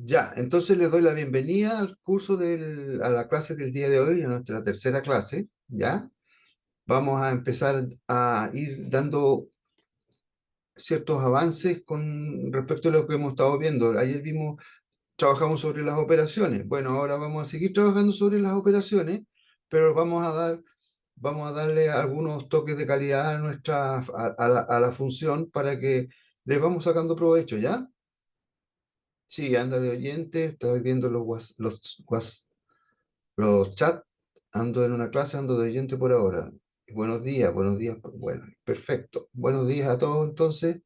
Ya, entonces les doy la bienvenida al a la clase del día de hoy, a nuestra tercera clase, ¿ya? Vamos a empezar a ir dando ciertos avances con respecto a lo que hemos estado viendo. Ayer trabajamos sobre las operaciones. Bueno, ahora vamos a seguir trabajando sobre las operaciones, pero vamos a darle algunos toques de calidad a a la función para que les vamos sacando provecho, ¿ya? Sí, anda de oyente, estoy viendo los chats, ando en una clase, ando de oyente por ahora. Buenos días, bueno, perfecto. Buenos días a todos entonces.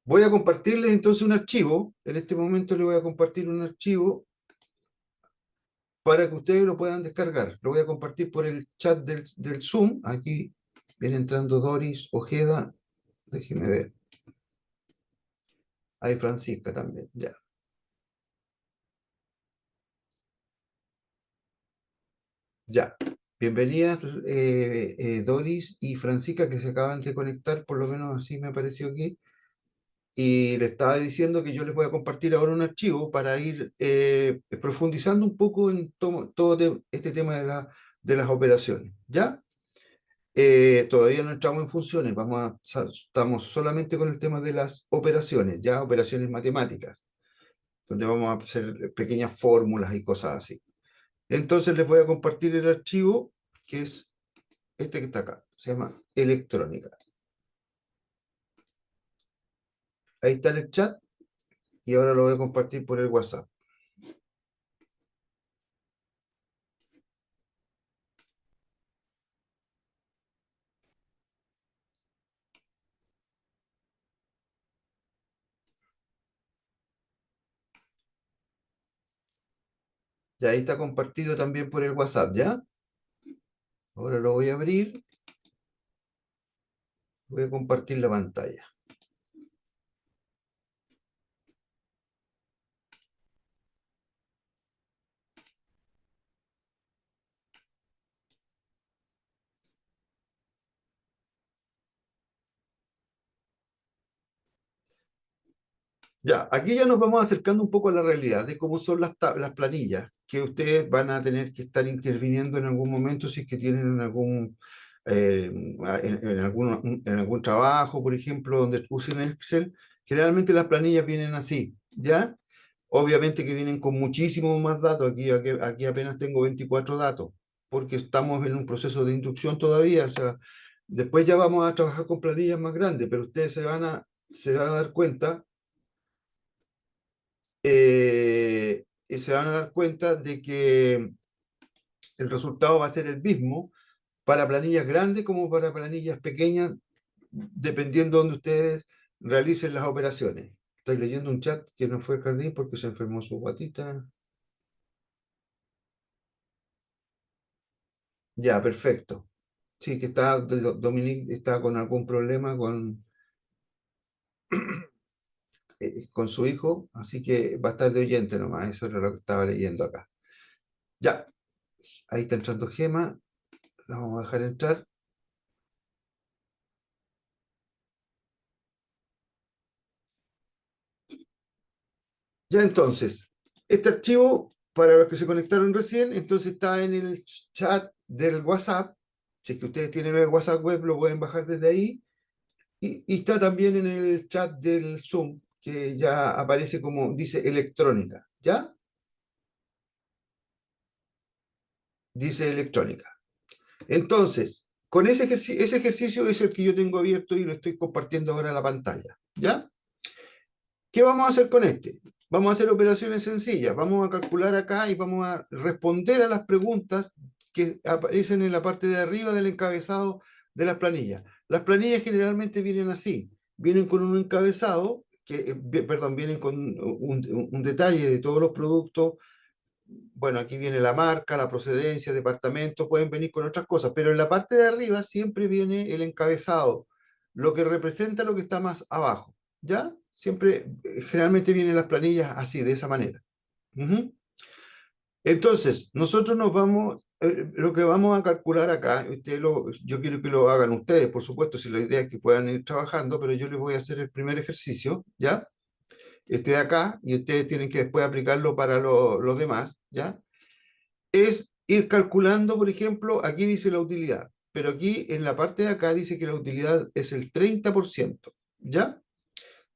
Voy a compartirles entonces un archivo. En este momento les voy a compartir un archivo para que ustedes lo puedan descargar. Lo voy a compartir por el chat del Zoom. Aquí viene entrando Doris Ojeda. Déjenme ver. Hay Francisca también, ya. Ya. Bienvenidas Doris y Francisca que se acaban de conectar, por lo menos así me apareció aquí. Y le estaba diciendo que yo les voy a compartir ahora un archivo para ir profundizando un poco en este tema de las operaciones. ¿Ya? Todavía no entramos en funciones, estamos solamente con el tema de las operaciones, ya operaciones matemáticas, donde vamos a hacer pequeñas fórmulas y cosas así. Entonces les voy a compartir el archivo, que es este que está acá, se llama electrónica. Ahí está en el chat y ahora lo voy a compartir por el WhatsApp. Y ahí está compartido también por el WhatsApp, ¿ya? Ahora lo voy a abrir, voy a compartir la pantalla. Ya, aquí ya nos vamos acercando un poco a la realidad de cómo son las planillas, que ustedes van a tener que estar interviniendo en algún momento si es que tienen en algún trabajo, por ejemplo, donde usen Excel. Generalmente las planillas vienen así, ¿ya? Obviamente que vienen con muchísimos más datos. Aquí apenas tengo 24 datos, porque estamos en un proceso de inducción todavía. O sea, después ya vamos a trabajar con planillas más grandes, pero ustedes se van a dar cuenta y se van a dar cuenta de que el resultado va a ser el mismo para planillas grandes como para planillas pequeñas, dependiendo de donde ustedes realicen las operaciones. Estoy leyendo un chat que no fue el jardín porque se enfermó su guatita. Ya, perfecto. Sí, que Dominique está con algún problema con su hijo, así que va a estar de oyente nomás. Eso era lo que estaba leyendo acá. Ya, ahí está entrando Gema. La vamos a dejar entrar. Ya entonces, este archivo, para los que se conectaron recién, entonces está en el chat del WhatsApp. Si es que ustedes tienen el WhatsApp web, lo pueden bajar desde ahí. Y está también en el chat del Zoom, que ya aparece como dice electrónica. ¿Ya? Dice electrónica. Entonces, con ese ejercicio es el que yo tengo abierto y lo estoy compartiendo ahora en la pantalla. ¿Ya? ¿Qué vamos a hacer con este? Vamos a hacer operaciones sencillas. Vamos a calcular acá y vamos a responder a las preguntas que aparecen en la parte de arriba del encabezado de las planillas. Las planillas generalmente vienen así. Vienen con un encabezado, perdón, vienen con un detalle de todos los productos. Bueno, aquí viene la marca, la procedencia, departamento, pueden venir con otras cosas, pero en la parte de arriba siempre viene el encabezado, lo que representa lo que está más abajo, ¿ya? Siempre, generalmente vienen las planillas así, de esa manera. Ujú. Entonces, nosotros nos vamos, lo que vamos a calcular acá, yo quiero que lo hagan ustedes, por supuesto, si la idea es que puedan ir trabajando, pero yo les voy a hacer el primer ejercicio, ¿ya? Este de acá, y ustedes tienen que después aplicarlo para los demás, ¿ya? Es ir calculando, por ejemplo, aquí dice la utilidad, pero aquí en la parte de acá dice que la utilidad es el 30%, ¿ya?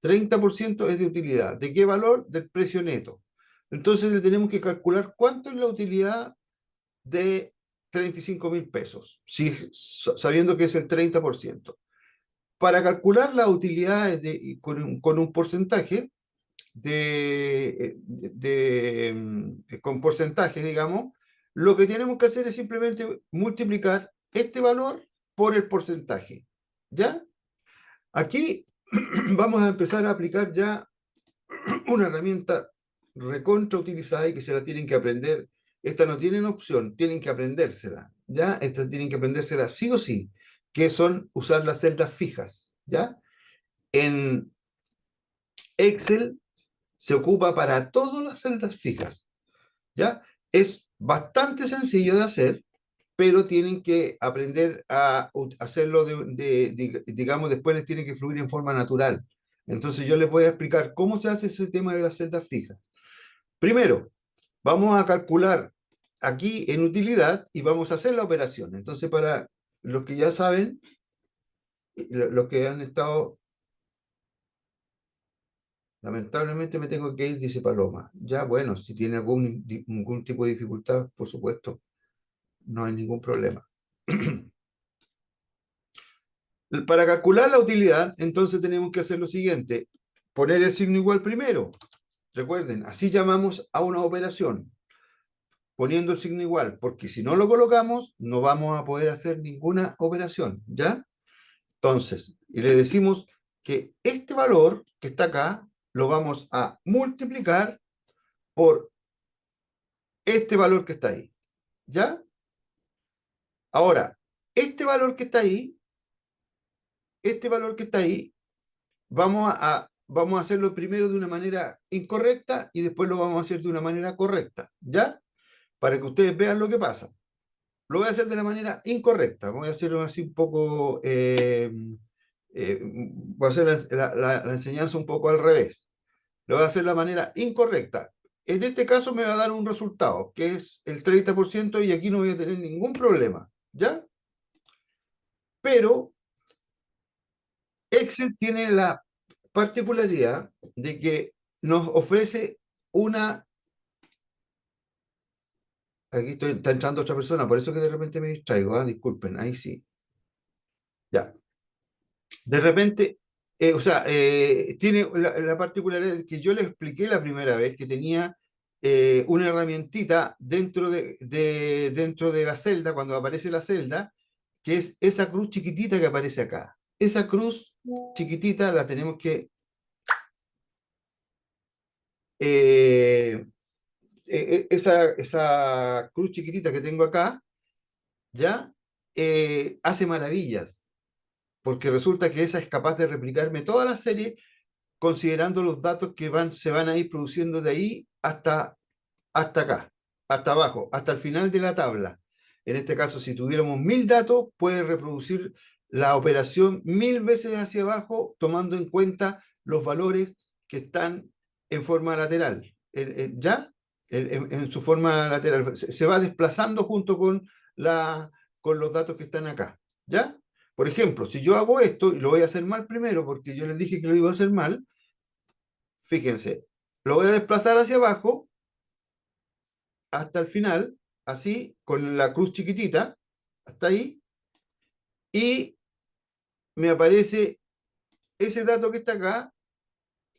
30% es de utilidad. ¿De qué valor? Del precio neto. Entonces le tenemos que calcular cuánto es la utilidad de 35.000 pesos, sabiendo que es el 30%. Para calcular las utilidades con un porcentaje con porcentaje, digamos, lo que tenemos que hacer es simplemente multiplicar este valor por el porcentaje. ¿Ya? Aquí vamos a empezar a aplicar ya una herramienta recontra utilizada y que se la tienen que aprender. Esta no tienen opción, tienen que aprendérsela, ¿ya? Estas tienen que aprendérsela sí o sí, que son usar las celdas fijas, ¿ya? En Excel se ocupa para todas las celdas fijas, ¿ya? Es bastante sencillo de hacer, pero tienen que aprender a hacerlo digamos, después les tiene que fluir en forma natural. Entonces yo les voy a explicar cómo se hace ese tema de las celdas fijas. Primero, vamos a calcular aquí en utilidad y vamos a hacer la operación. Entonces, para los que ya saben, los que han estado, lamentablemente me tengo que ir, dice Paloma. Ya, bueno, si tiene algún tipo de dificultad, por supuesto, no hay ningún problema. Para calcular la utilidad, entonces tenemos que hacer lo siguiente, poner el signo igual primero. Recuerden, así llamamos a una operación, poniendo el signo igual, porque si no lo colocamos, no vamos a poder hacer ninguna operación, ¿ya? Entonces, y le decimos que este valor que está acá, lo vamos a multiplicar por este valor que está ahí, ¿ya? Ahora, este valor que está ahí, vamos a hacerlo primero de una manera incorrecta y después lo vamos a hacer de una manera correcta, ¿ya? Para que ustedes vean lo que pasa. Lo voy a hacer de la manera incorrecta, voy a hacerlo así un poco, voy a hacer la enseñanza un poco al revés. Lo voy a hacer de la manera incorrecta. En este caso me va a dar un resultado, que es el 30% y aquí no voy a tener ningún problema, ¿ya? Pero Excel tiene la particularidad de que nos ofrece una... está entrando otra persona, por eso que de repente me distraigo, disculpen, ahí sí. Ya. De repente, o sea, tiene la particularidad que yo le expliqué la primera vez que tenía una herramientita dentro de la celda, cuando aparece la celda, que es esa cruz chiquitita que aparece acá. Esa cruz chiquitita la tenemos que... esa cruz chiquitita que tengo acá, ¿ya? Hace maravillas, porque resulta que esa es capaz de replicarme toda la serie considerando los datos que se van a ir produciendo de ahí hasta acá, hasta abajo, hasta el final de la tabla. En este caso, si tuviéramos 1000 datos, puede reproducir la operación 1000 veces hacia abajo, tomando en cuenta los valores que están en forma lateral. ¿Ya? En su forma lateral. Se va desplazando junto con los datos que están acá. ¿Ya? Por ejemplo, si yo hago esto, y lo voy a hacer mal primero, porque yo les dije que lo iba a hacer mal, fíjense, lo voy a desplazar hacia abajo hasta el final, así, con la cruz chiquitita, hasta ahí, y me aparece ese dato que está acá,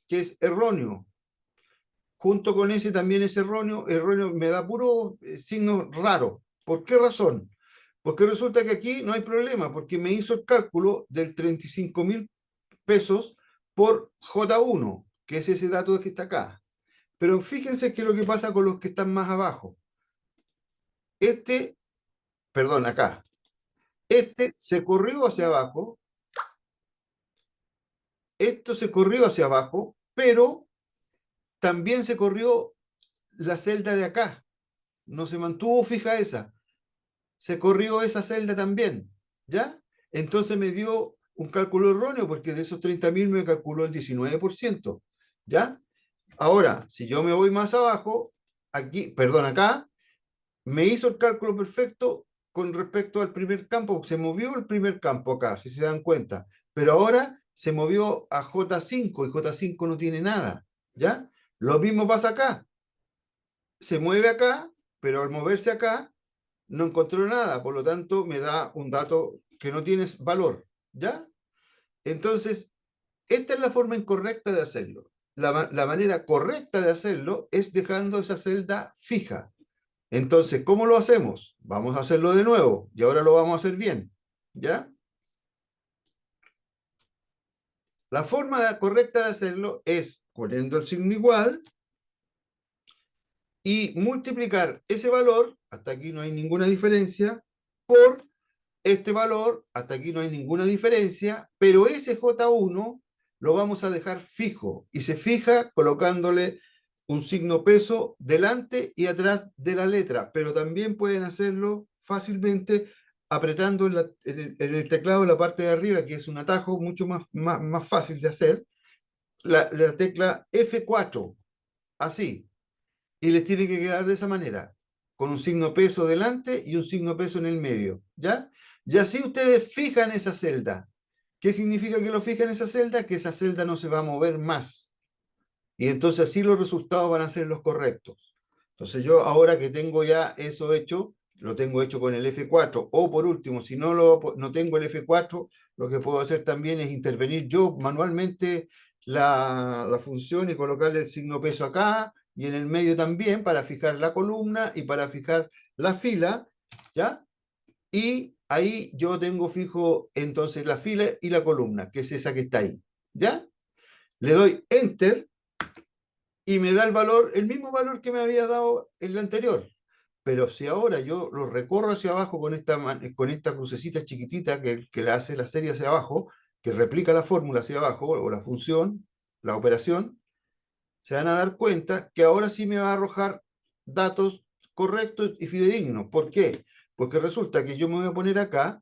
que es erróneo. Junto con ese también es erróneo me da puro signo raro. ¿Por qué razón? Porque resulta que aquí no hay problema, porque me hizo el cálculo del 35.000 pesos por J1, que es ese dato que está acá. Pero fíjense qué es lo que pasa con los que están más abajo. Perdón, acá. Se corrió hacia abajo, esto se corrió hacia abajo, pero también se corrió la celda de acá. no se mantuvo fija esa, se corrió esa celda también, ¿ya? Entonces me dio un cálculo erróneo porque de esos 30.000 me calculó el 19%, ¿ya? Ahora, si yo me voy más abajo, aquí, perdón, acá, me hizo el cálculo perfecto con respecto al primer campo, se movió el primer campo acá, si se dan cuenta, pero ahora se movió a J5 y J5 no tiene nada, ¿ya? Lo mismo pasa acá, se mueve acá, pero al moverse acá no encontró nada, por lo tanto me da un dato que no tiene valor, ¿ya? Entonces, esta es la forma incorrecta de hacerlo. La manera correcta de hacerlo es dejando esa celda fija. Entonces, ¿cómo lo hacemos? Vamos a hacerlo de nuevo y ahora lo vamos a hacer bien, ¿ya? La forma correcta de hacerlo es poniendo el signo igual y multiplicar ese valor, hasta aquí no hay ninguna diferencia, por este valor, hasta aquí no hay ninguna diferencia, pero ese J1 lo vamos a dejar fijo y se fija colocándole un signo peso delante y atrás de la letra, pero también pueden hacerlo fácilmente apretando en el teclado la parte de arriba, que es un atajo mucho más fácil de hacer, la tecla F4, así, y les tiene que quedar de esa manera, con un signo peso delante y un signo peso en el medio, ¿ya? Y así ustedes fijan esa celda. ¿Qué significa que lo fijan en esa celda? Que esa celda no se va a mover más. Y entonces así los resultados van a ser los correctos. Entonces yo ahora que tengo ya eso hecho, lo tengo hecho con el F4, o por último, si no tengo el F4, lo que puedo hacer también es intervenir yo manualmente la función y colocarle el signo peso acá y en el medio también para fijar la columna y para fijar la fila, ¿ya? Y ahí yo tengo fijo entonces la fila y la columna, que es esa que está ahí, ¿ya? Le doy Enter y me da el valor, el mismo valor que me había dado en la anterior. Pero si ahora yo lo recorro hacia abajo con esta crucecita chiquitita que le hace la serie hacia abajo, que replica la fórmula hacia abajo, o la función, la operación, se van a dar cuenta que ahora sí me va a arrojar datos correctos y fidedignos. ¿Por qué? Porque resulta que yo me voy a poner acá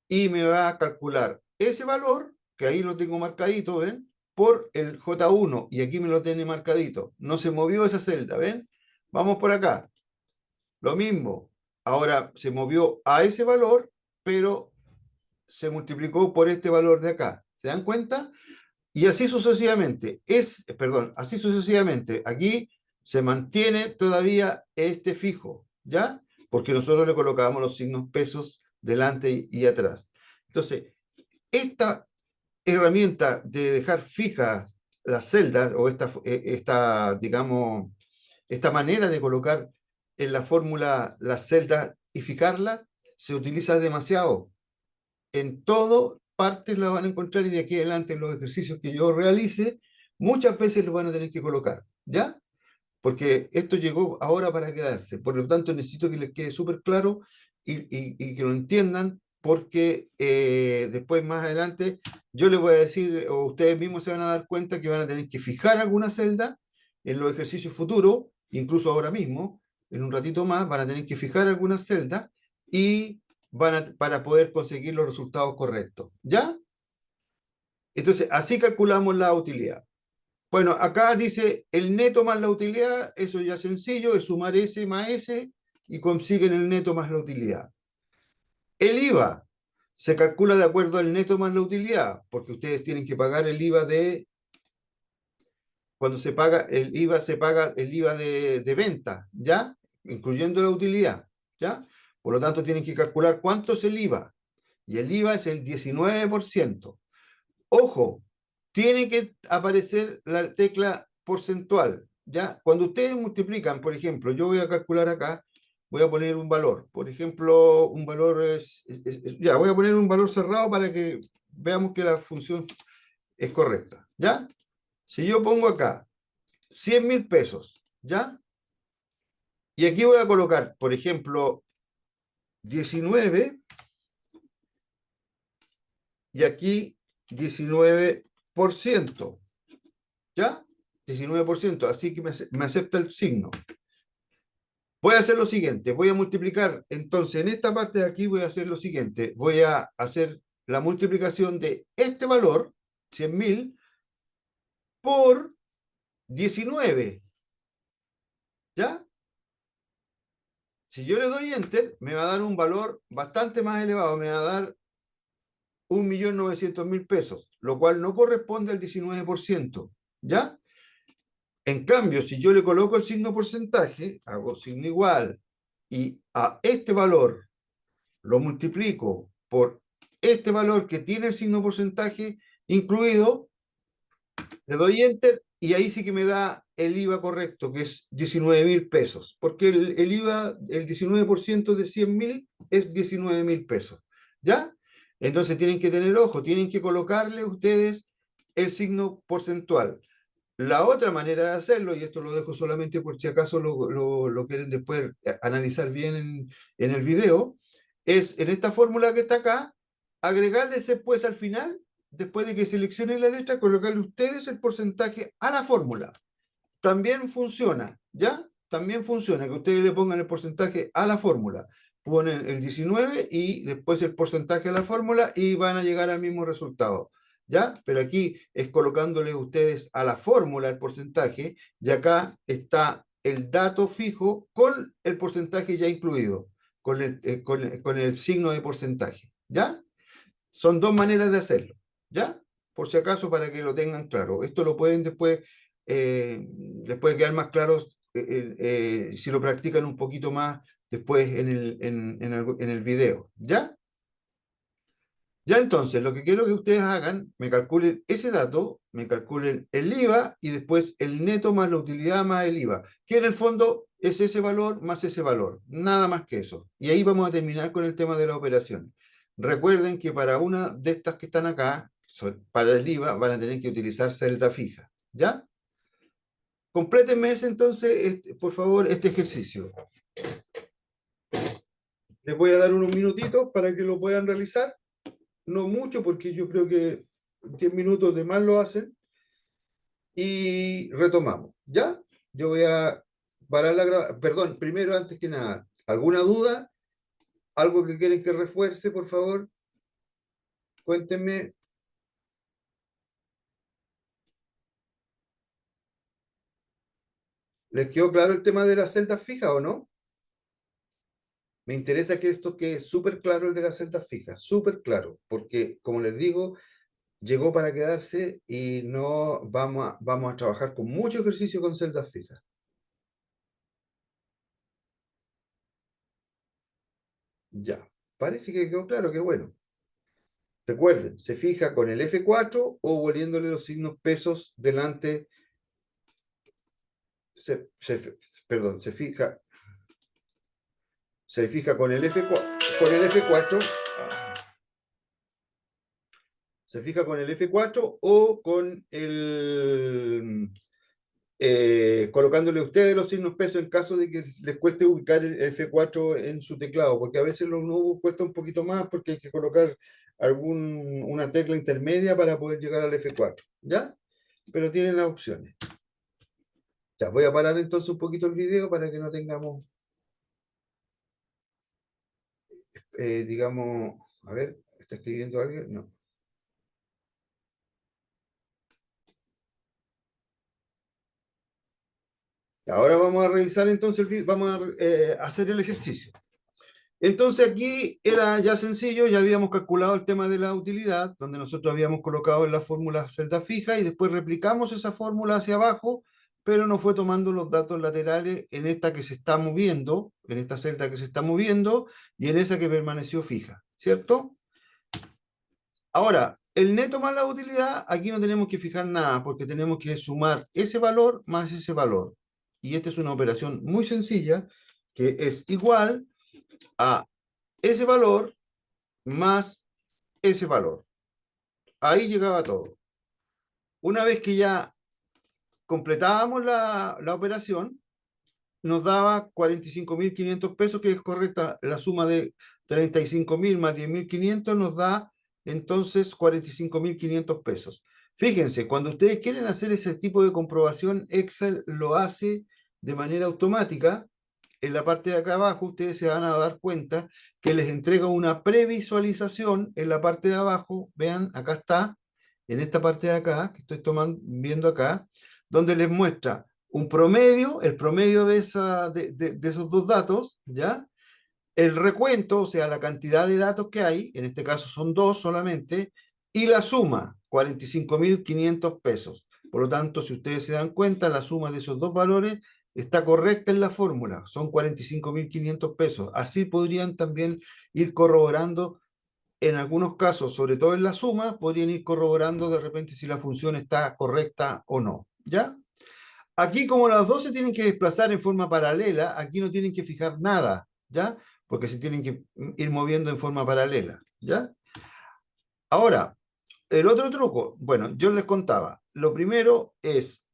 y me va a calcular ese valor, que ahí lo tengo marcadito, ¿ven? Por el J1, y aquí me lo tiene marcadito. No se movió esa celda, ¿ven? Vamos por acá. Lo mismo. Ahora se movió a ese valor, pero se multiplicó por este valor de acá. ¿Se dan cuenta? Y así sucesivamente. Perdón, así sucesivamente. Aquí se mantiene todavía este fijo, ¿ya? Porque nosotros le colocábamos los signos pesos delante y atrás. Entonces, esta herramienta de dejar fijas las celdas o digamos, esta manera de colocar en la fórmula las celdas y fijarlas se utiliza demasiado. En todas partes la van a encontrar y de aquí adelante en los ejercicios que yo realice, muchas veces lo van a tener que colocar, ¿ya? Porque esto llegó ahora para quedarse. Por lo tanto, necesito que les quede súper claro y que lo entiendan, porque después, más adelante, yo les voy a decir, o ustedes mismos se van a dar cuenta que van a tener que fijar alguna celda en los ejercicios futuros, incluso ahora mismo, en un ratito más, van a tener que fijar algunas celdas y para poder conseguir los resultados correctos. ¿Ya? Entonces, así calculamos la utilidad. Bueno, acá dice el neto más la utilidad, eso ya es sencillo, es sumar S más S y consiguen el neto más la utilidad. El IVA se calcula de acuerdo al neto más la utilidad, porque ustedes tienen que pagar el IVA cuando se paga el IVA, se paga el IVA de venta, ¿ya? Incluyendo la utilidad, ¿ya? Por lo tanto, tienen que calcular cuánto es el IVA. Y el IVA es el 19%. Ojo, tiene que aparecer la tecla porcentual, ¿ya? Cuando ustedes multiplican, por ejemplo, yo voy a calcular acá, voy a poner un valor. Por ejemplo, un valor ya, voy a poner un valor cerrado para que veamos que la función es correcta, ¿ya? Si yo pongo acá 100.000 pesos, ¿ya? Y aquí voy a colocar, por ejemplo, 19 y aquí 19%, ¿ya? 19%, así que me acepta el signo. Voy a hacer lo siguiente, voy a multiplicar, entonces en esta parte de aquí voy a hacer lo siguiente, voy a hacer la multiplicación de este valor, 100.000, por 19, ¿ya? Si yo le doy Enter, me va a dar un valor bastante más elevado, me va a dar 1.900.000 pesos, lo cual no corresponde al 19%, ¿ya? En cambio, si yo le coloco el signo porcentaje, hago signo igual, y a este valor lo multiplico por este valor que tiene el signo porcentaje incluido, le doy Enter y ahí sí que me da el IVA correcto, que es 19.000 pesos, porque el IVA, el 19% de 100.000 es 19.000 pesos, ¿ya? Entonces tienen que tener ojo, tienen que colocarle ustedes el signo porcentual. La otra manera de hacerlo, y esto lo dejo solamente por si acaso lo quieren después analizar bien en el video, es en esta fórmula que está acá, agregarles después al final, después de que seleccionen la letra, colocarle ustedes el porcentaje a la fórmula. También funciona, ¿ya? También funciona que ustedes le pongan el porcentaje a la fórmula. Ponen el 19 y después el porcentaje a la fórmula y van a llegar al mismo resultado. ¿Ya? Pero aquí es colocándole ustedes a la fórmula el porcentaje y acá está el dato fijo con el porcentaje ya incluido, con el signo de porcentaje. ¿Ya? Son dos maneras de hacerlo. ¿Ya? Por si acaso, para que lo tengan claro. Esto lo pueden después, les puede quedar más claro si lo practican un poquito más después en el video. ¿Ya? Ya entonces, lo que quiero que ustedes hagan, me calculen ese dato, me calculen el IVA y después el neto más la utilidad más el IVA, que en el fondo es ese valor más ese valor, nada más que eso. Y ahí vamos a terminar con el tema de las operaciones. Recuerden que para una de estas que están acá, para el IVA, van a tener que utilizar celda fija. ¿Ya? Complétenme ese entonces, por favor, este ejercicio. Les voy a dar unos minutitos para que lo puedan realizar. No mucho, porque yo creo que 10 minutos de más lo hacen. Y retomamos. ¿Ya? Yo voy a parar la grabación. Perdón, primero, antes que nada, ¿alguna duda? ¿Algo que quieren que refuerce, por favor? Cuéntenme. ¿Les quedó claro el tema de las celdas fijas o no? Me interesa que esto quede súper claro, el de las celdas fijas, súper claro, porque como les digo, llegó para quedarse y no vamos a trabajar con mucho ejercicio con celdas fijas. Ya, parece que quedó claro, qué bueno. Recuerden, se fija con el F4 o poniéndole los signos pesos delante. Perdón, se fija con el F4, se fija con el F4 o con colocándole ustedes los signos pesos en caso de que les cueste ubicar el F4 en su teclado, porque a veces los nuevos cuesta un poquito más porque hay que colocar una tecla intermedia para poder llegar al F4, ¿ya? Pero tienen las opciones. Ya, voy a parar entonces un poquito el video para que no tengamos, digamos, a ver, ¿está escribiendo alguien? No. Ahora vamos a revisar entonces, vamos a hacer el ejercicio. Entonces aquí era ya sencillo, ya habíamos calculado el tema de la utilidad, donde nosotros habíamos colocado en la fórmula celda fija y después replicamos esa fórmula hacia abajo, pero nos fue tomando los datos laterales en esta que se está moviendo, en esta celda que se está moviendo y en esa que permaneció fija, ¿cierto? Ahora, el neto más la utilidad, aquí no tenemos que fijar nada porque tenemos que sumar ese valor más ese valor. Y esta es una operación muy sencilla que es igual a ese valor más ese valor. Ahí llegaba todo. Una vez que ya completábamos la operación, nos daba 45.500 pesos, que es correcta. La suma de 35.000 más 10.500 nos da entonces 45.500 pesos. Fíjense, cuando ustedes quieren hacer ese tipo de comprobación, Excel lo hace de manera automática en la parte de acá abajo, ustedes se van a dar cuenta que les entrega una previsualización en la parte de abajo. Vean, acá está, en esta parte de acá, que estoy viendo acá, donde les muestra un promedio, el promedio de esos dos datos, ¿ya? El recuento, o sea, la cantidad de datos que hay, en este caso son dos solamente, y la suma, 45.500 pesos. Por lo tanto, si ustedes se dan cuenta, la suma de esos dos valores está correcta en la fórmula, son 45.500 pesos. Así podrían también ir corroborando, en algunos casos, sobre todo en la suma, podrían ir corroborando de repente si la función está correcta o no. ¿Ya? Aquí, como las dos se tienen que desplazar en forma paralela, aquí no tienen que fijar nada, ¿ya? Porque se tienen que ir moviendo en forma paralela, ¿ya? Ahora, el otro truco, bueno, yo les contaba, lo primero es,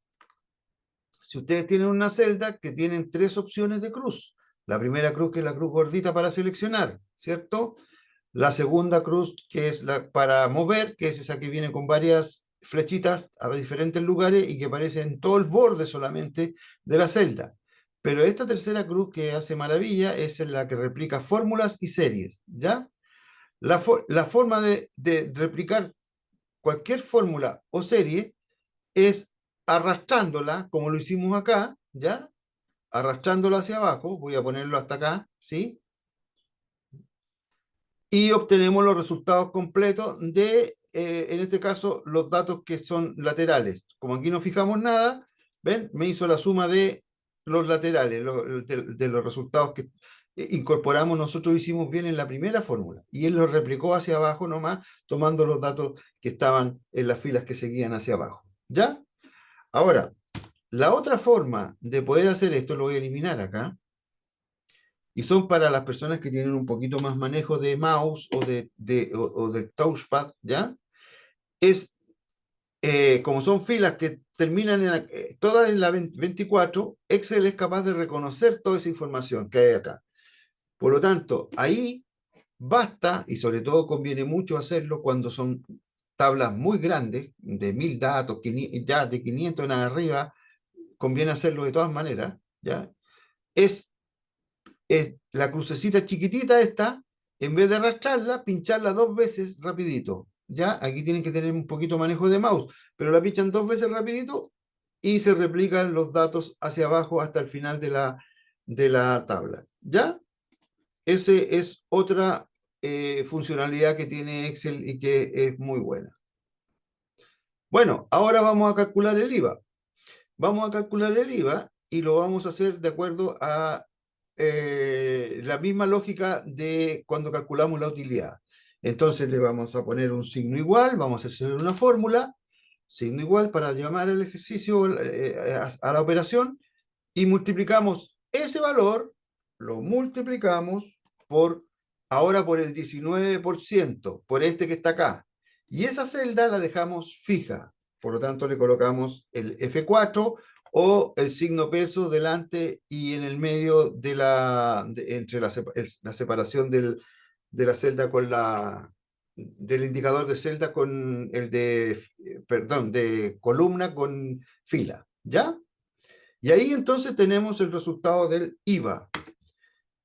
si ustedes tienen una celda que tienen tres opciones de cruz, la primera cruz que es la cruz gordita para seleccionar, ¿cierto? La segunda cruz que es la para mover, que es esa que viene con varias flechitas a diferentes lugares y que aparece en todo el borde solamente de la celda. Pero esta tercera cruz que hace maravilla es en la que replica fórmulas y series, ¿ya? La forma de replicar cualquier fórmula o serie es arrastrándola, como lo hicimos acá, ¿ya? Arrastrándola hacia abajo, voy a ponerlo hasta acá, ¿sí? Y obtenemos los resultados completos de, en este caso, los datos que son laterales. Como aquí no fijamos nada, ¿ven? Me hizo la suma de los laterales, de los resultados que incorporamos, nosotros hicimos bien en la primera fórmula. Y él los replicó hacia abajo nomás, tomando los datos que estaban en las filas que seguían hacia abajo. ¿Ya? Ahora, la otra forma de poder hacer esto, lo voy a eliminar acá, y son para las personas que tienen un poquito más manejo de mouse o del touchpad, ¿ya? Es, como son filas que terminan todas en la 24, Excel es capaz de reconocer toda esa información que hay acá. Por lo tanto, ahí basta, y sobre todo conviene mucho hacerlo cuando son tablas muy grandes, de 1000 datos, ya de 500 en arriba, conviene hacerlo de todas maneras, ¿ya? Es la crucecita chiquitita esta, en vez de arrastrarla, pincharla dos veces rapidito. Ya, aquí tienen que tener un poquito de manejo de mouse, pero la pinchan dos veces rapidito y se replican los datos hacia abajo hasta el final de la tabla. ¿Ya? Ese es otra funcionalidad que tiene Excel y que es muy buena. Bueno, ahora vamos a calcular el IVA. Vamos a calcular el IVA y lo vamos a hacer de acuerdo a la misma lógica de cuando calculamos la utilidad. Entonces le vamos a poner un signo igual, vamos a hacer una fórmula, signo igual para llamar el ejercicio a la operación y multiplicamos ese valor, lo multiplicamos por, ahora por el 19%, por este que está acá. Y esa celda la dejamos fija, por lo tanto le colocamos el F4 o el signo peso delante y en el medio entre la separación de la celda con del indicador de celda con el perdón, de columna con fila, ¿ya? Y ahí entonces tenemos el resultado del IVA.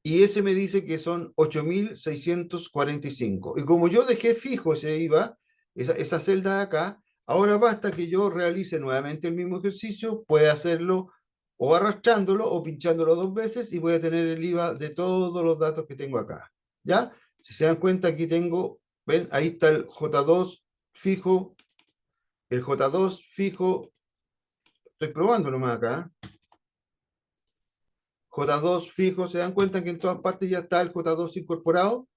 Y ese me dice que son 8.645. Y como yo dejé fijo ese IVA, esa celda de acá, ahora basta que yo realice nuevamente el mismo ejercicio, puede hacerlo o arrastrándolo o pinchándolo dos veces y voy a tener el IVA de todos los datos que tengo acá. ¿Ya? Si se dan cuenta, aquí tengo, ven, ahí está el J2 fijo, el J2 fijo, estoy probando nomás acá. J2 fijo, se dan cuenta que en todas partes ya está el J2 incorporado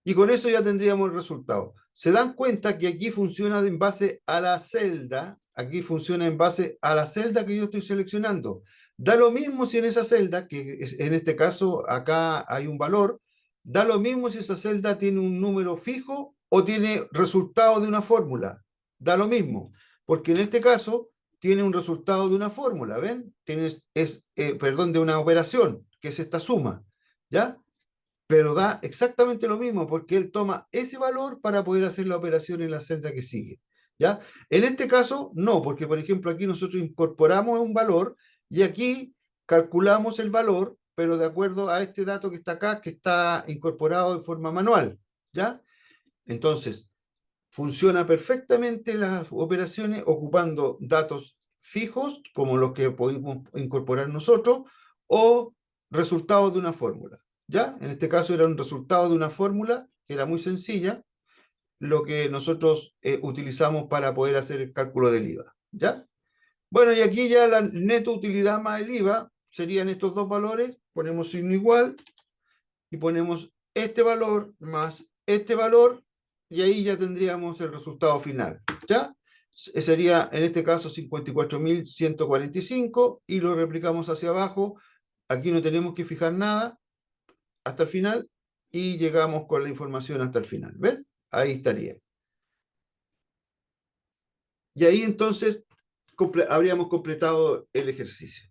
y con eso ya tendríamos el resultado. Se dan cuenta que aquí funciona en base a la celda, aquí funciona en base a la celda que yo estoy seleccionando. Da lo mismo si en esa celda, que en este caso acá hay un valor, da lo mismo si esa celda tiene un número fijo o tiene resultado de una fórmula. Da lo mismo, porque en este caso tiene un resultado de una fórmula, ¿ven? Perdón, de una operación, que es esta suma, ¿ya? Pero da exactamente lo mismo porque él toma ese valor para poder hacer la operación en la celda que sigue. ¿Ya? En este caso, no, porque por ejemplo aquí nosotros incorporamos un valor y aquí calculamos el valor pero de acuerdo a este dato que está acá, que está incorporado de forma manual, ¿ya? Entonces, funciona perfectamente las operaciones ocupando datos fijos, como los que podemos incorporar nosotros, o resultados de una fórmula, ¿ya? En este caso era un resultado de una fórmula que era muy sencilla, lo que nosotros utilizamos para poder hacer el cálculo del IVA, ¿ya? Bueno, y aquí ya la neto utilidad más el IVA serían estos dos valores, ponemos signo igual y ponemos este valor más este valor y ahí ya tendríamos el resultado final, ¿ya? Sería en este caso 54.145 y lo replicamos hacia abajo. Aquí no tenemos que fijar nada hasta el final y llegamos con la información hasta el final, ¿ven? Ahí estaría. Y ahí entonces habríamos completado el ejercicio.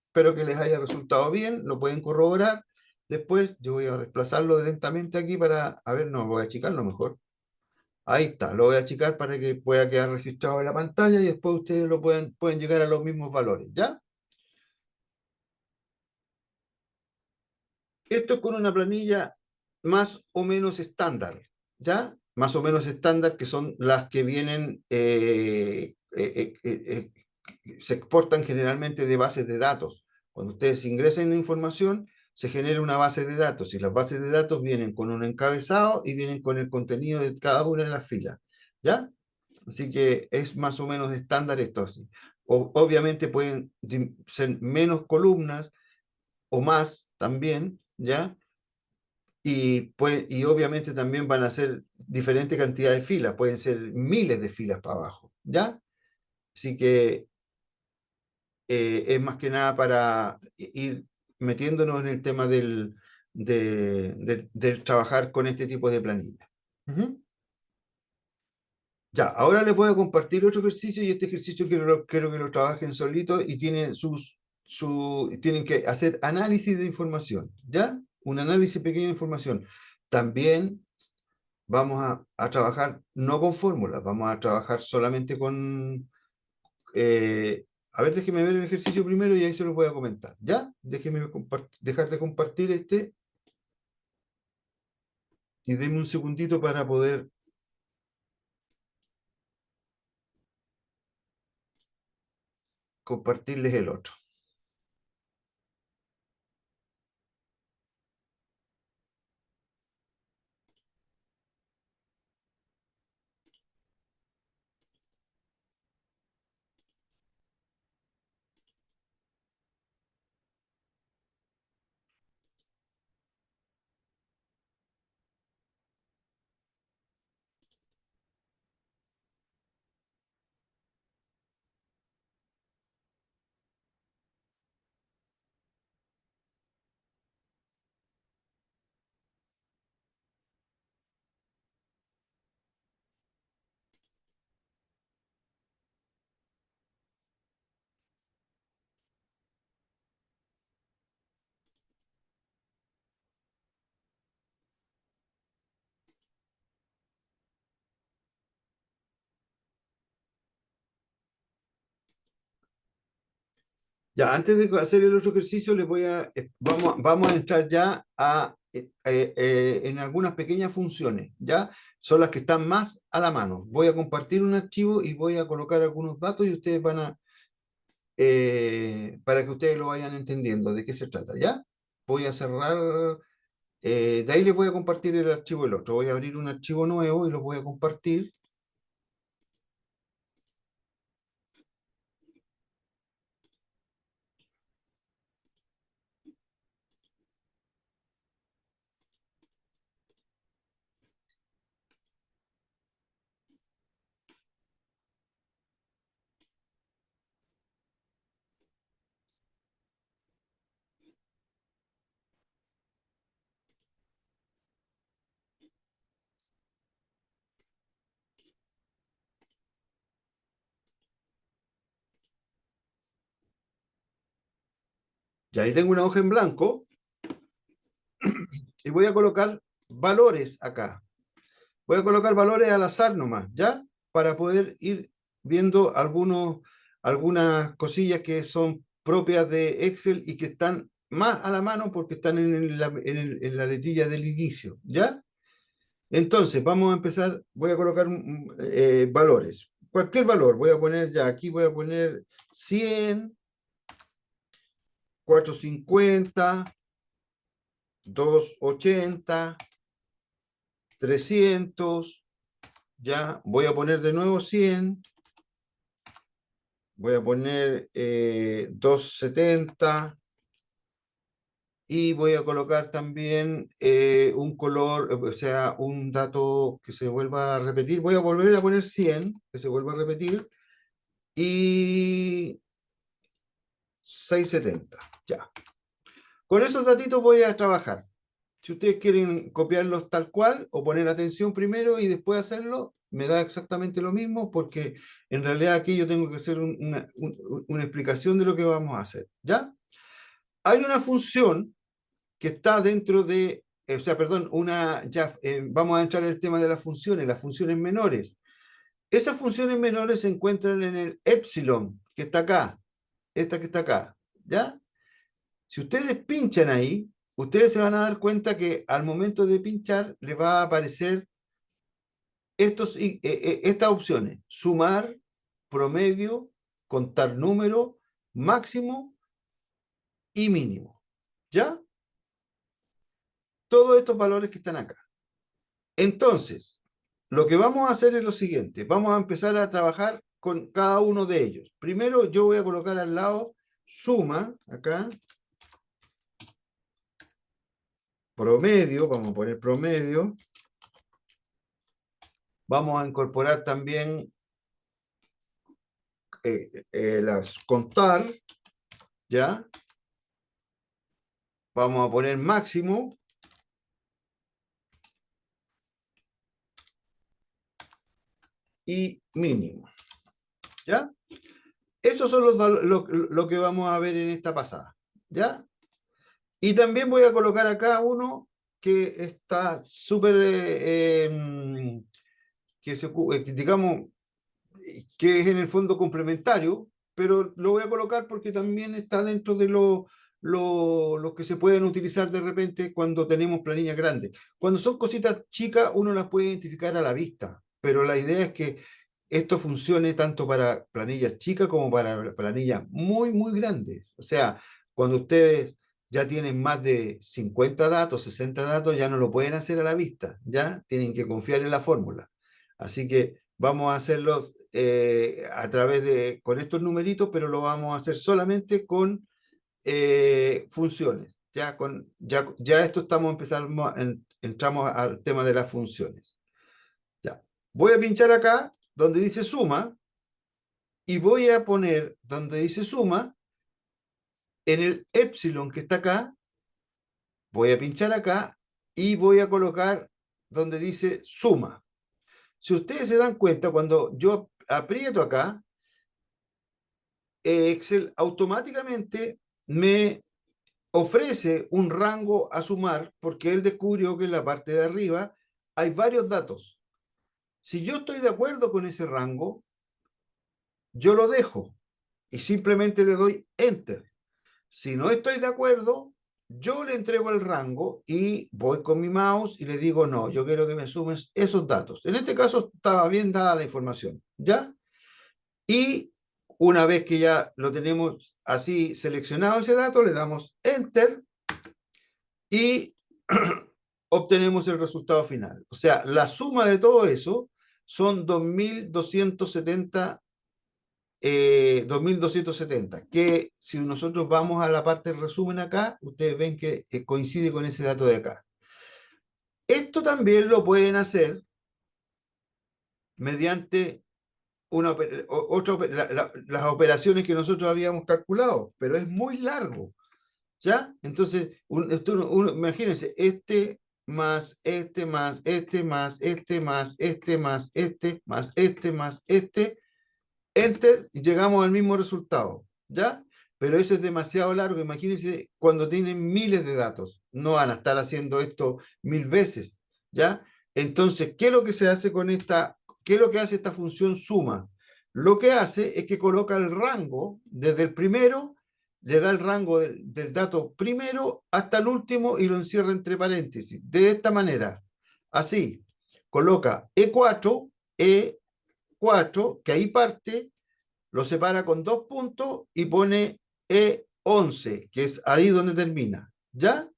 Espero que les haya resultado bien, lo pueden corroborar. Después yo voy a desplazarlo lentamente aquí para, a ver, no, voy a achicarlo mejor. Ahí está, lo voy a achicar para que pueda quedar registrado en la pantalla y después ustedes lo pueden llegar a los mismos valores, ¿ya? Esto es con una planilla más o menos estándar, ¿ya? Más o menos estándar, que son las que vienen, se exportan generalmente de bases de datos. Cuando ustedes ingresan información, se genera una base de datos y las bases de datos vienen con un encabezado y vienen con el contenido de cada una de las filas, ¿ya? Así que es más o menos estándar esto así. Obviamente pueden ser menos columnas o más también, ¿ya? Y obviamente también van a ser diferente cantidad de filas, pueden ser miles de filas para abajo, ¿ya? Así que es más que nada para ir metiéndonos en el tema del trabajar con este tipo de planilla. Ujú. Ya, ahora les voy a compartir otro ejercicio y este ejercicio quiero que lo trabajen solito y tienen que hacer análisis de información, ¿ya? Un análisis pequeño de información. También vamos a trabajar no con fórmulas, vamos a trabajar solamente con... a ver, déjeme ver el ejercicio primero y ahí se los voy a comentar, ¿ya? Déjeme dejar de compartir este y denme un segundito para poder compartirles el otro. Ya, antes de hacer el otro ejercicio, vamos a entrar ya en algunas pequeñas funciones, ¿ya? Son las que están más a la mano. Voy a compartir un archivo y voy a colocar algunos datos y ustedes para que ustedes lo vayan entendiendo de qué se trata, ¿ya? Voy a cerrar, de ahí les voy a compartir el archivo del otro. Voy a abrir un archivo nuevo y lo voy a compartir. Ya ahí tengo una hoja en blanco y voy a colocar valores acá. Voy a colocar valores al azar nomás, ¿ya? Para poder ir viendo algunas cosillas que son propias de Excel y que están más a la mano porque están en la letilla del inicio, ¿ya? Entonces, vamos a empezar, voy a colocar valores. Cualquier valor, voy a poner ya, aquí voy a poner 100, 450, 280, 300, ya, voy a poner de nuevo 100, voy a poner 270 y voy a colocar también un color, o sea, un dato que se vuelva a repetir. Voy a volver a poner 100, que se vuelva a repetir, y 670, ya. Con esos datitos voy a trabajar. Si ustedes quieren copiarlos tal cual o poner atención primero y después hacerlo, me da exactamente lo mismo porque en realidad aquí yo tengo que hacer una explicación de lo que vamos a hacer, ¿ya? Hay una función que está dentro de, o sea, perdón, vamos a entrar en el tema de las funciones menores. Esas funciones menores se encuentran en el epsilon, que está acá, esta que está acá, ¿ya? Si ustedes pinchan ahí, ustedes se van a dar cuenta que al momento de pinchar les va a aparecer estas opciones: sumar, promedio, contar número, máximo y mínimo, ¿ya? Todos estos valores que están acá. Entonces, lo que vamos a hacer es lo siguiente. Vamos a empezar a trabajar con cada uno de ellos. Primero yo voy a colocar al lado suma, acá, promedio, vamos a poner promedio. Vamos a incorporar también las contar, ¿ya? Vamos a poner máximo. Y mínimo, ¿ya? Esos son lo que vamos a ver en esta pasada, ¿ya? Y también voy a colocar acá uno que está súper, digamos, que es en el fondo complementario, pero lo voy a colocar porque también está dentro de lo que se pueden utilizar de repente cuando tenemos planillas grandes. Cuando son cositas chicas, uno las puede identificar a la vista, pero la idea es que esto funcione tanto para planillas chicas como para planillas muy, muy grandes. O sea, cuando ustedes ya tienen más de 50 datos, 60 datos, ya no lo pueden hacer a la vista, ya tienen que confiar en la fórmula. Así que vamos a hacerlo a través con estos numeritos, pero lo vamos a hacer solamente con funciones. Ya esto estamos empezando, entramos al tema de las funciones. Ya. Voy a pinchar acá donde dice suma y voy a poner donde dice suma en el epsilon que está acá. Voy a pinchar acá y voy a colocar donde dice suma. Si ustedes se dan cuenta, cuando yo aprieto acá, Excel automáticamente me ofrece un rango a sumar porque él descubrió que en la parte de arriba hay varios datos. Si yo estoy de acuerdo con ese rango, yo lo dejo y simplemente le doy Enter. Si no estoy de acuerdo, yo le entrego el rango y voy con mi mouse y le digo, no, yo quiero que me sumes esos datos. En este caso estaba bien dada la información, ¿ya? Y una vez que ya lo tenemos así seleccionado ese dato, le damos Enter y obtenemos el resultado final. O sea, la suma de todo eso son 2270, que si nosotros vamos a la parte del resumen acá, ustedes ven que coincide con ese dato de acá. Esto también lo pueden hacer mediante las operaciones que nosotros habíamos calculado, pero es muy largo, ¿ya? Entonces, imagínense, este más este más este más este más este más este más este más este, Enter, y llegamos al mismo resultado, ¿ya? Pero eso es demasiado largo. Imagínense cuando tienen miles de datos. No van a estar haciendo esto 1000 veces, ¿ya? Entonces, ¿qué es lo que se hace con esta? ¿Qué es lo que hace esta función suma? Lo que hace es que coloca el rango desde el primero le da el rango del dato primero hasta el último y lo encierra entre paréntesis. De esta manera, así, coloca E4, que ahí parte, lo separa con 2 puntos y pone E11, que es ahí donde termina. ¿Ya?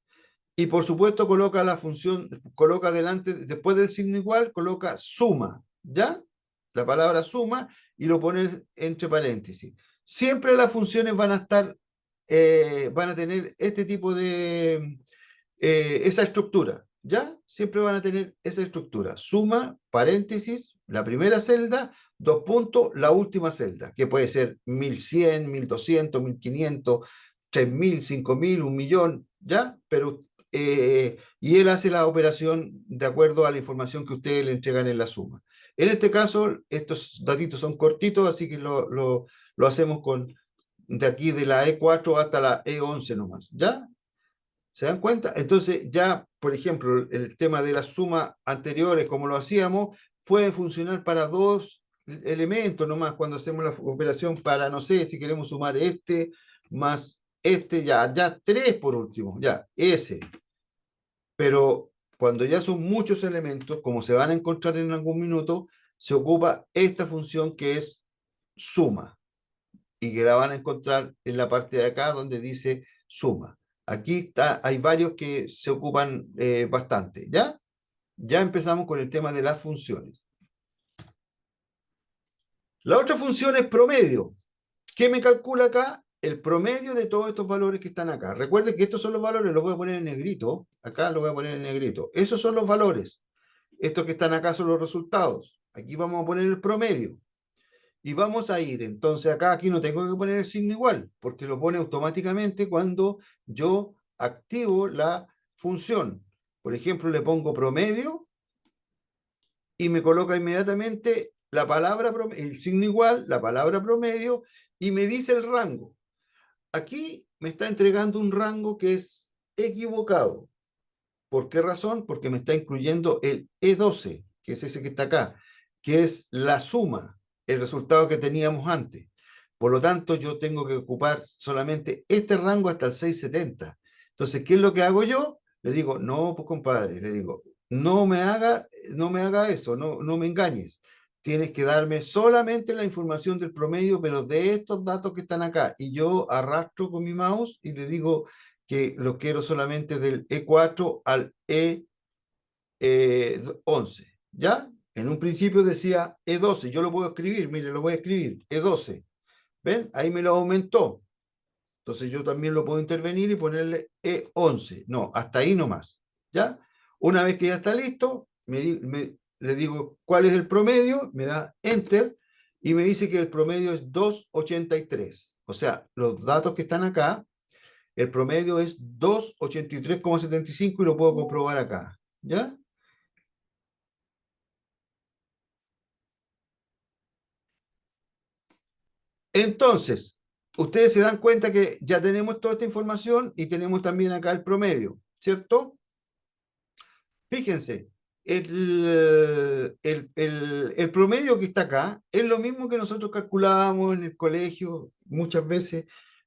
Y por supuesto coloca la función, coloca delante, después del signo igual, coloca suma, ¿ya? La palabra suma y lo pone entre paréntesis. Siempre las funciones van a estar, van a tener este tipo de, esa estructura, ¿ya? Siempre van a tener esa estructura. Suma, paréntesis, la primera celda, 2 puntos, la última celda, que puede ser 1100, 1200, 1500, 3000, 5000, 1.000.000, ¿ya? Pero, y él hace la operación de acuerdo a la información que ustedes le entregan en la suma. En este caso, estos datitos son cortitos, así que lo hacemos con de aquí de la E4 hasta la E11 nomás, ¿ya? ¿Se dan cuenta? Entonces ya, por ejemplo, el tema de las sumas anteriores, como lo hacíamos, puede funcionar para dos elementos nomás cuando hacemos la operación para, no sé, si queremos sumar este más este, ya tres por último, ya, ese. Pero cuando ya son muchos elementos, como se van a encontrar en algún minuto, se ocupa esta función que es suma y que la van a encontrar en la parte de acá donde dice suma. Aquí está, hay varios que se ocupan bastante, ¿ya? Ya empezamos con el tema de las funciones. La otra función es promedio. ¿Qué me calcula acá? El promedio de todos estos valores que están acá. Recuerden que estos son los valores, los voy a poner en negrito. Acá los voy a poner en negrito. Esos son los valores. Estos que están acá son los resultados. Aquí vamos a poner el promedio. Y vamos a ir, entonces acá, aquí no tengo que poner el signo igual, porque lo pone automáticamente cuando yo activo la función. Por ejemplo, le pongo promedio y me coloca inmediatamente la palabra el signo igual, la palabra promedio, y me dice el rango. Aquí me está entregando un rango que es equivocado. ¿Por qué razón? Porque me está incluyendo el E12, que es ese que está acá, que es la suma, el resultado que teníamos antes. Por lo tanto, yo tengo que ocupar solamente este rango hasta el 670. Entonces, ¿qué es lo que hago yo? Le digo, no, pues compadre, le digo, no me haga eso, no me engañes. Tienes que darme solamente la información del promedio, pero de estos datos que están acá. Y yo arrastro con mi mouse y le digo, que lo quiero solamente del E4 al E11, ¿ya? En un principio decía E12, yo lo puedo escribir, mire, lo voy a escribir, E12, ¿ven? Ahí me lo aumentó. Entonces yo también lo puedo intervenir y ponerle E11. No, hasta ahí nomás, ¿ya? Una vez que ya está listo, le digo cuál es el promedio, me da Enter y me dice que el promedio es 283. O sea, los datos que están acá, el promedio es 283,75 y lo puedo comprobar acá. ¿Ya? Entonces, ustedes se dan cuenta que ya tenemos toda esta información y tenemos también acá el promedio, ¿cierto? Fíjense, el promedio que está acá es lo mismo que nosotros calculábamos en el colegio muchas veces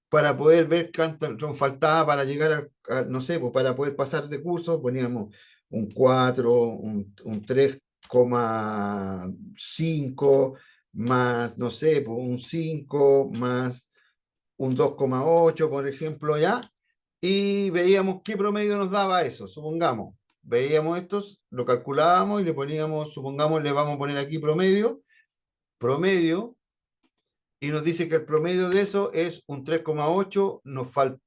para poder ver cuánto nos faltaba para llegar no sé, pues para poder pasar de curso, poníamos un 4 un 3,5 más, no sé, pues un 5 más un 2,8 por ejemplo, ya, y veíamos qué promedio nos daba eso, supongamos. Veíamos estos, lo calculábamos y le poníamos, supongamos, le vamos a poner aquí promedio, y nos dice que el promedio de eso es un 3,8, nos falta,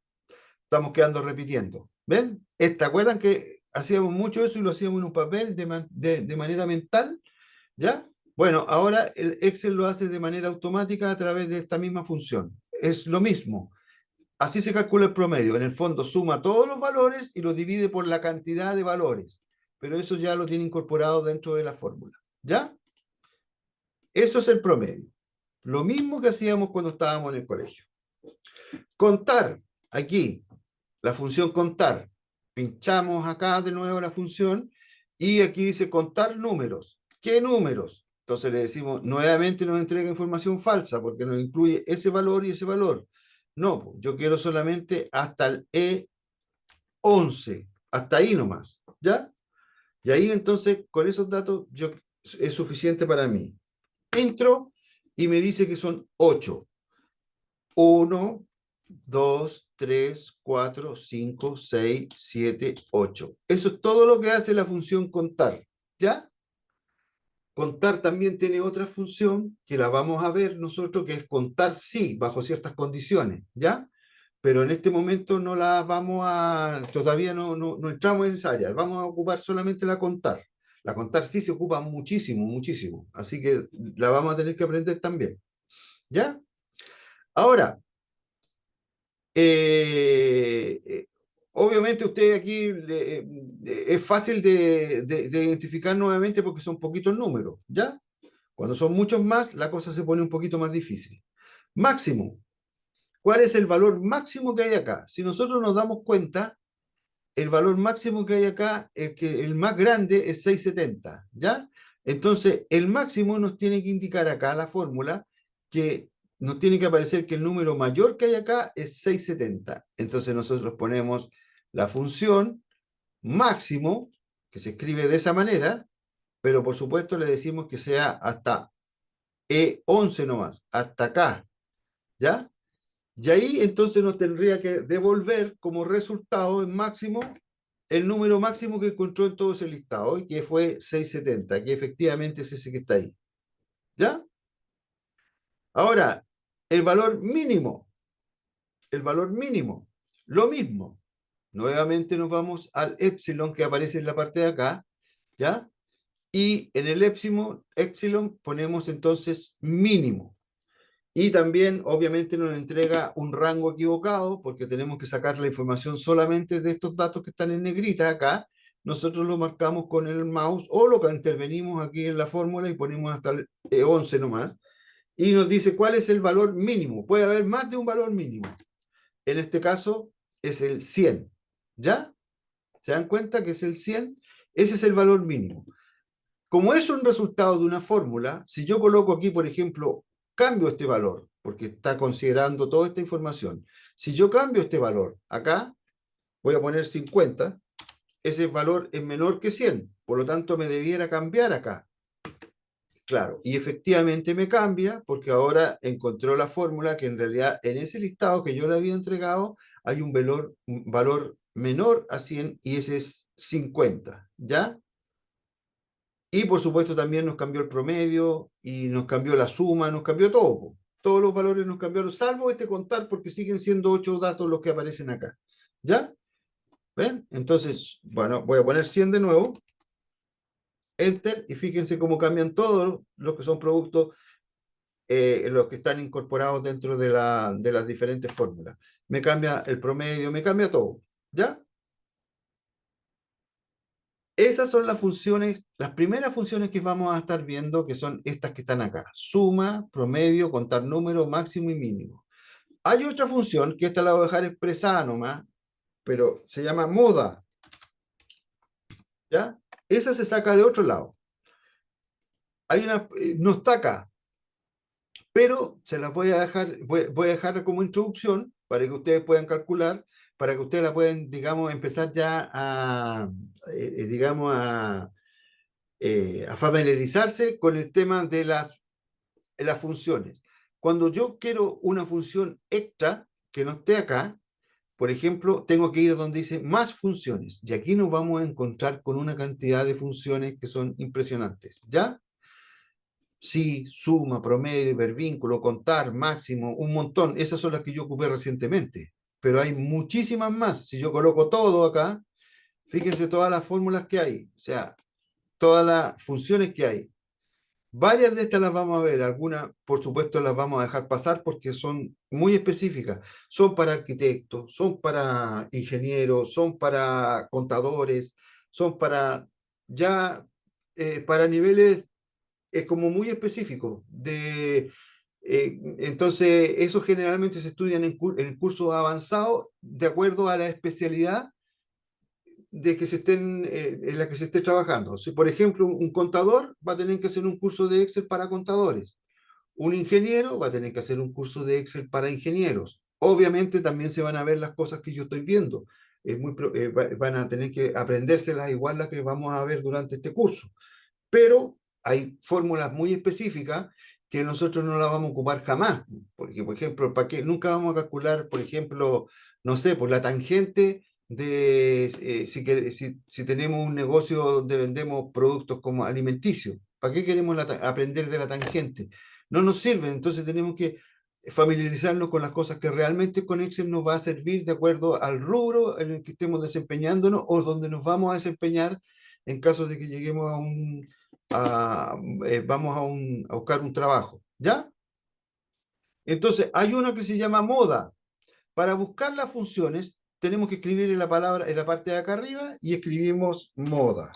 estamos quedando repitiendo. ¿Ven? ¿Te acuerdan que hacíamos mucho eso y lo hacíamos en un papel de manera mental? ¿Ya? Bueno, ahora el Excel lo hace de manera automática a través de esta misma función. Es lo mismo. Así se calcula el promedio. En el fondo suma todos los valores y los divide por la cantidad de valores. Pero eso ya lo tiene incorporado dentro de la fórmula. ¿Ya? Eso es el promedio. Lo mismo que hacíamos cuando estábamos en el colegio. Contar. Aquí, la función contar. Pinchamos acá de nuevo la función y aquí dice contar números. ¿Qué números? Entonces le decimos, nuevamente nos entrega información falsa porque nos incluye ese valor y ese valor. No, po, yo quiero solamente hasta el E11, hasta ahí nomás, ¿ya? Y ahí entonces, con esos datos, es suficiente para mí. Entro y me dice que son 8. 1, 2, 3, 4, 5, 6, 7, 8. Eso es todo lo que hace la función contar, ¿ya? Contar también tiene otra función que la vamos a ver nosotros, que es contar sí, bajo ciertas condiciones, ¿ya? Pero en este momento no la vamos a, todavía no entramos en esa área, vamos a ocupar solamente la contar. La contar sí se ocupa muchísimo, muchísimo, así que la vamos a tener que aprender también, ¿ya? Ahora, eh, eh, obviamente usted aquí es fácil de identificar nuevamente porque son poquitos números, ¿ya? Cuando son muchos más, la cosa se pone un poquito más difícil. Máximo. ¿Cuál es el valor máximo que hay acá? Si nosotros nos damos cuenta, el valor máximo que hay acá es que el más grande es 670, ¿ya? Entonces, el máximo nos tiene que indicar acá la fórmula que nos tiene que aparecer que el número mayor que hay acá es 670. Entonces nosotros ponemos la función máximo, que se escribe de esa manera, pero por supuesto le decimos que sea hasta E11 nomás, hasta acá, ¿ya? Y ahí entonces nos tendría que devolver como resultado en máximo el número máximo que encontró en todo ese listado, y que fue 670, que efectivamente es ese que está ahí. ¿Ya? Ahora, el valor mínimo, el valor mínimo, lo mismo. Nuevamente nos vamos al epsilon que aparece en la parte de acá, ¿ya? Y en el epsilon ponemos entonces mínimo. Y también, obviamente, nos entrega un rango equivocado porque tenemos que sacar la información solamente de estos datos que están en negrita acá. Nosotros lo marcamos con el mouse o lo que intervenimos aquí en la fórmula y ponemos hasta el 11 nomás. Y nos dice cuál es el valor mínimo. Puede haber más de un valor mínimo. En este caso es el 100. ¿Ya? ¿Se dan cuenta que es el 100? Ese es el valor mínimo. Como es un resultado de una fórmula, si yo coloco aquí, por ejemplo, cambio este valor, porque está considerando toda esta información. Si yo cambio este valor acá, voy a poner 50, ese valor es menor que 100, por lo tanto me debiera cambiar acá. Claro, y efectivamente me cambia porque ahora encontró la fórmula que en realidad en ese listado que yo le había entregado hay un valor menor a 100 y ese es 50, ¿ya? Y por supuesto también nos cambió el promedio y nos cambió la suma, nos cambió todo, po. Todos los valores nos cambiaron, salvo este contar porque siguen siendo 8 datos los que aparecen acá. ¿Ya? ¿Ven? Entonces, bueno, voy a poner 100 de nuevo, Enter, y fíjense cómo cambian todos los que son productos, los que están incorporados dentro de las diferentes fórmulas. Me cambia el promedio, me cambia todo. ¿Ya? Esas son las funciones, las primeras funciones que vamos a estar viendo, que son estas que están acá. Suma, promedio, contar número, máximo y mínimo. Hay otra función, que esta la voy a dejar expresada nomás, pero se llama moda, ¿ya? Esa se saca de otro lado. Hay una, no está acá, pero se las voy a dejar, voy a dejarla como introducción para que ustedes puedan calcular, para que ustedes la puedan, digamos, empezar ya digamos, a familiarizarse con el tema de las funciones. Cuando yo quiero una función extra que no esté acá, por ejemplo, tengo que ir donde dice más funciones. Y aquí nos vamos a encontrar con una cantidad de funciones que son impresionantes. ¿Ya? Sí, suma, promedio, hipervínculo, contar, máximo, un montón. Esas son las que yo ocupé recientemente. Pero hay muchísimas más. Si yo coloco todo acá, fíjense todas las fórmulas que hay. O sea, todas las funciones que hay. Varias de estas las vamos a ver, algunas por supuesto las vamos a dejar pasar porque son muy específicas. Son para arquitectos, son para ingenieros, son para contadores, son para ya para niveles como muy específicos. Entonces, eso generalmente se estudian en cursos avanzados de acuerdo a la especialidad de que se estén, en la que se esté trabajando. Si, por ejemplo, un contador va a tener que hacer un curso de Excel para contadores. Un ingeniero va a tener que hacer un curso de Excel para ingenieros. obviamente también se van a ver las cosas que yo estoy viendo. Van a tener que aprendérselas igual las que vamos a ver durante este curso. Pero hay fórmulas muy específicas que nosotros no las vamos a ocupar jamás. Porque, por ejemplo, ¿para qué? Nunca vamos a calcular, por ejemplo, no sé, por la tangente de si tenemos un negocio donde vendemos productos como alimenticios. ¿Para qué queremos aprender de la tangente? No nos sirve, entonces tenemos que familiarizarnos con las cosas que realmente con Excel nos va a servir de acuerdo al rubro en el que estemos desempeñándonos o donde nos vamos a desempeñar en caso de que lleguemos vamos a buscar un trabajo, ¿ya? Entonces, hay una que se llama moda. Para buscar las funciones, tenemos que escribir en la palabra, en la parte de acá arriba, y escribimos moda.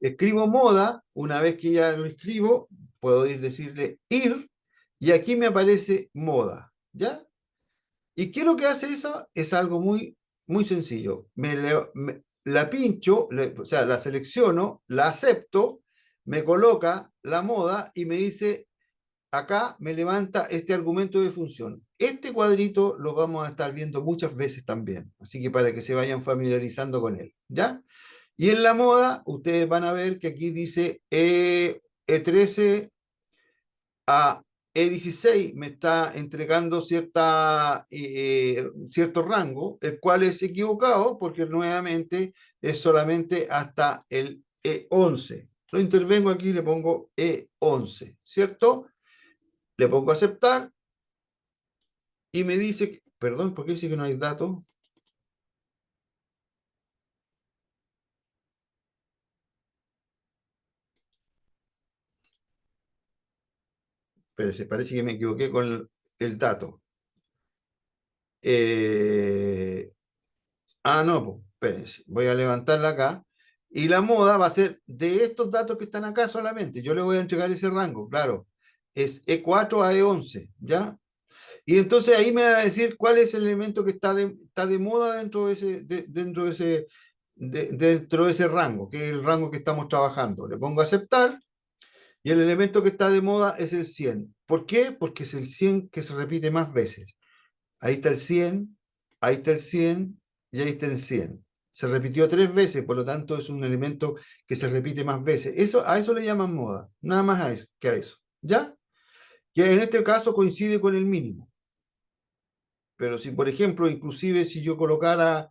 Escribo moda, una vez que ya lo escribo, puedo decirle ir, y aquí me aparece moda, ¿ya? ¿Y qué es lo que hace eso? Es algo muy sencillo. La pincho, o sea, la selecciono, la acepto, me coloca la moda y me dice, acá me levanta este argumento de función. Este cuadrito lo vamos a estar viendo muchas veces también, así que para que se vayan familiarizando con él, ¿ya? Y en la moda, ustedes van a ver que aquí dice E13 a E16 me está entregando cierto rango, el cual es equivocado porque nuevamente es solamente hasta el E11. Lo intervengo aquí y le pongo E11, ¿cierto? Le pongo aceptar y me dice, perdón, ¿por qué dice que no hay datos? Parece que me equivoqué con el dato. Eh, no, pues, espérense, voy a levantarla acá. Y la moda va a ser de estos datos que están acá solamente. Yo le voy a entregar ese rango, claro. Es E4 a E11, ¿ya? Y entonces ahí me va a decir cuál es el elemento que está de moda dentro de ese rango, que es el rango que estamos trabajando. Le pongo a aceptar y el elemento que está de moda es el 100. ¿Por qué? Porque es el 100 que se repite más veces. Ahí está el 100, ahí está el 100 y ahí está el 100. Se repitió 3 veces, por lo tanto es un elemento que se repite más veces. A eso le llaman moda, nada más que a eso. ¿Ya? Que en este caso coincide con el mínimo. Pero si, por ejemplo, inclusive si yo colocara,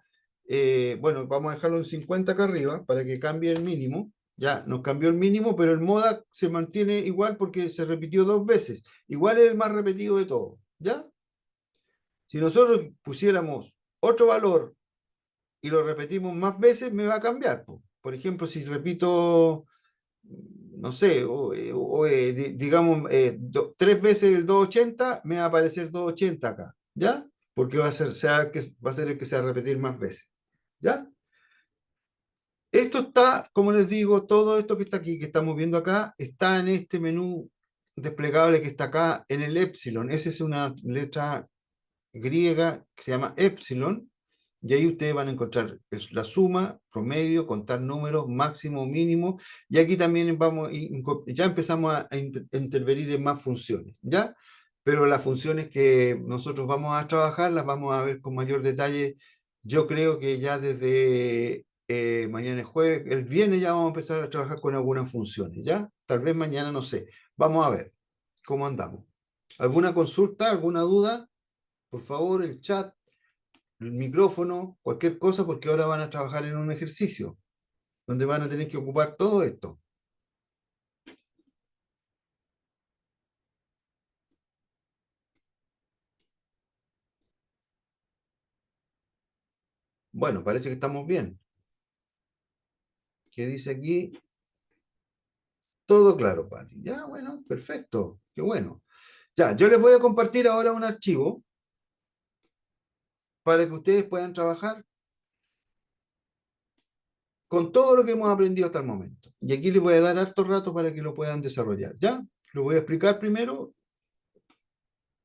bueno, vamos a dejarlo en 50 acá arriba para que cambie el mínimo. Ya nos cambió el mínimo, pero el moda se mantiene igual porque se repitió 2 veces. Igual es el más repetido de todo. ¿Ya? Si nosotros pusiéramos otro valor y lo repetimos más veces, me va a cambiar. Por ejemplo, si repito, no sé, digamos, 3 veces el 280, me va a aparecer 280 acá, ¿ya? Porque va a ser el que se va a repetir más veces, ¿ya? Esto está, como les digo, todo esto que está aquí, que estamos viendo acá, está en este menú desplegable que está acá en el epsilon. Esa es una letra griega que se llama epsilon, y ahí ustedes van a encontrar la suma, promedio, contar números, máximo, mínimo, y aquí también ya empezamos a intervenir en más funciones, ¿ya? Pero las funciones que nosotros vamos a trabajar las vamos a ver con mayor detalle. Yo creo que ya desde mañana es jueves, el viernes ya vamos a empezar a trabajar con algunas funciones, ¿ya? Tal vez mañana, no sé. Vamos a ver cómo andamos. ¿Alguna consulta, alguna duda? Por favor, el chat, el micrófono, cualquier cosa, porque ahora van a trabajar en un ejercicio donde van a tener que ocupar todo esto. Bueno, parece que estamos bien. ¿Qué dice aquí? Todo claro, Pati. Ya, bueno, perfecto. Qué bueno. Ya, yo les voy a compartir ahora un archivo para que ustedes puedan trabajar con todo lo que hemos aprendido hasta el momento. Y aquí les voy a dar harto rato para que lo puedan desarrollar. ¿Ya? Lo voy a explicar primero.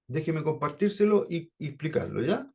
Déjeme compartírselo y explicarlo, ¿ya?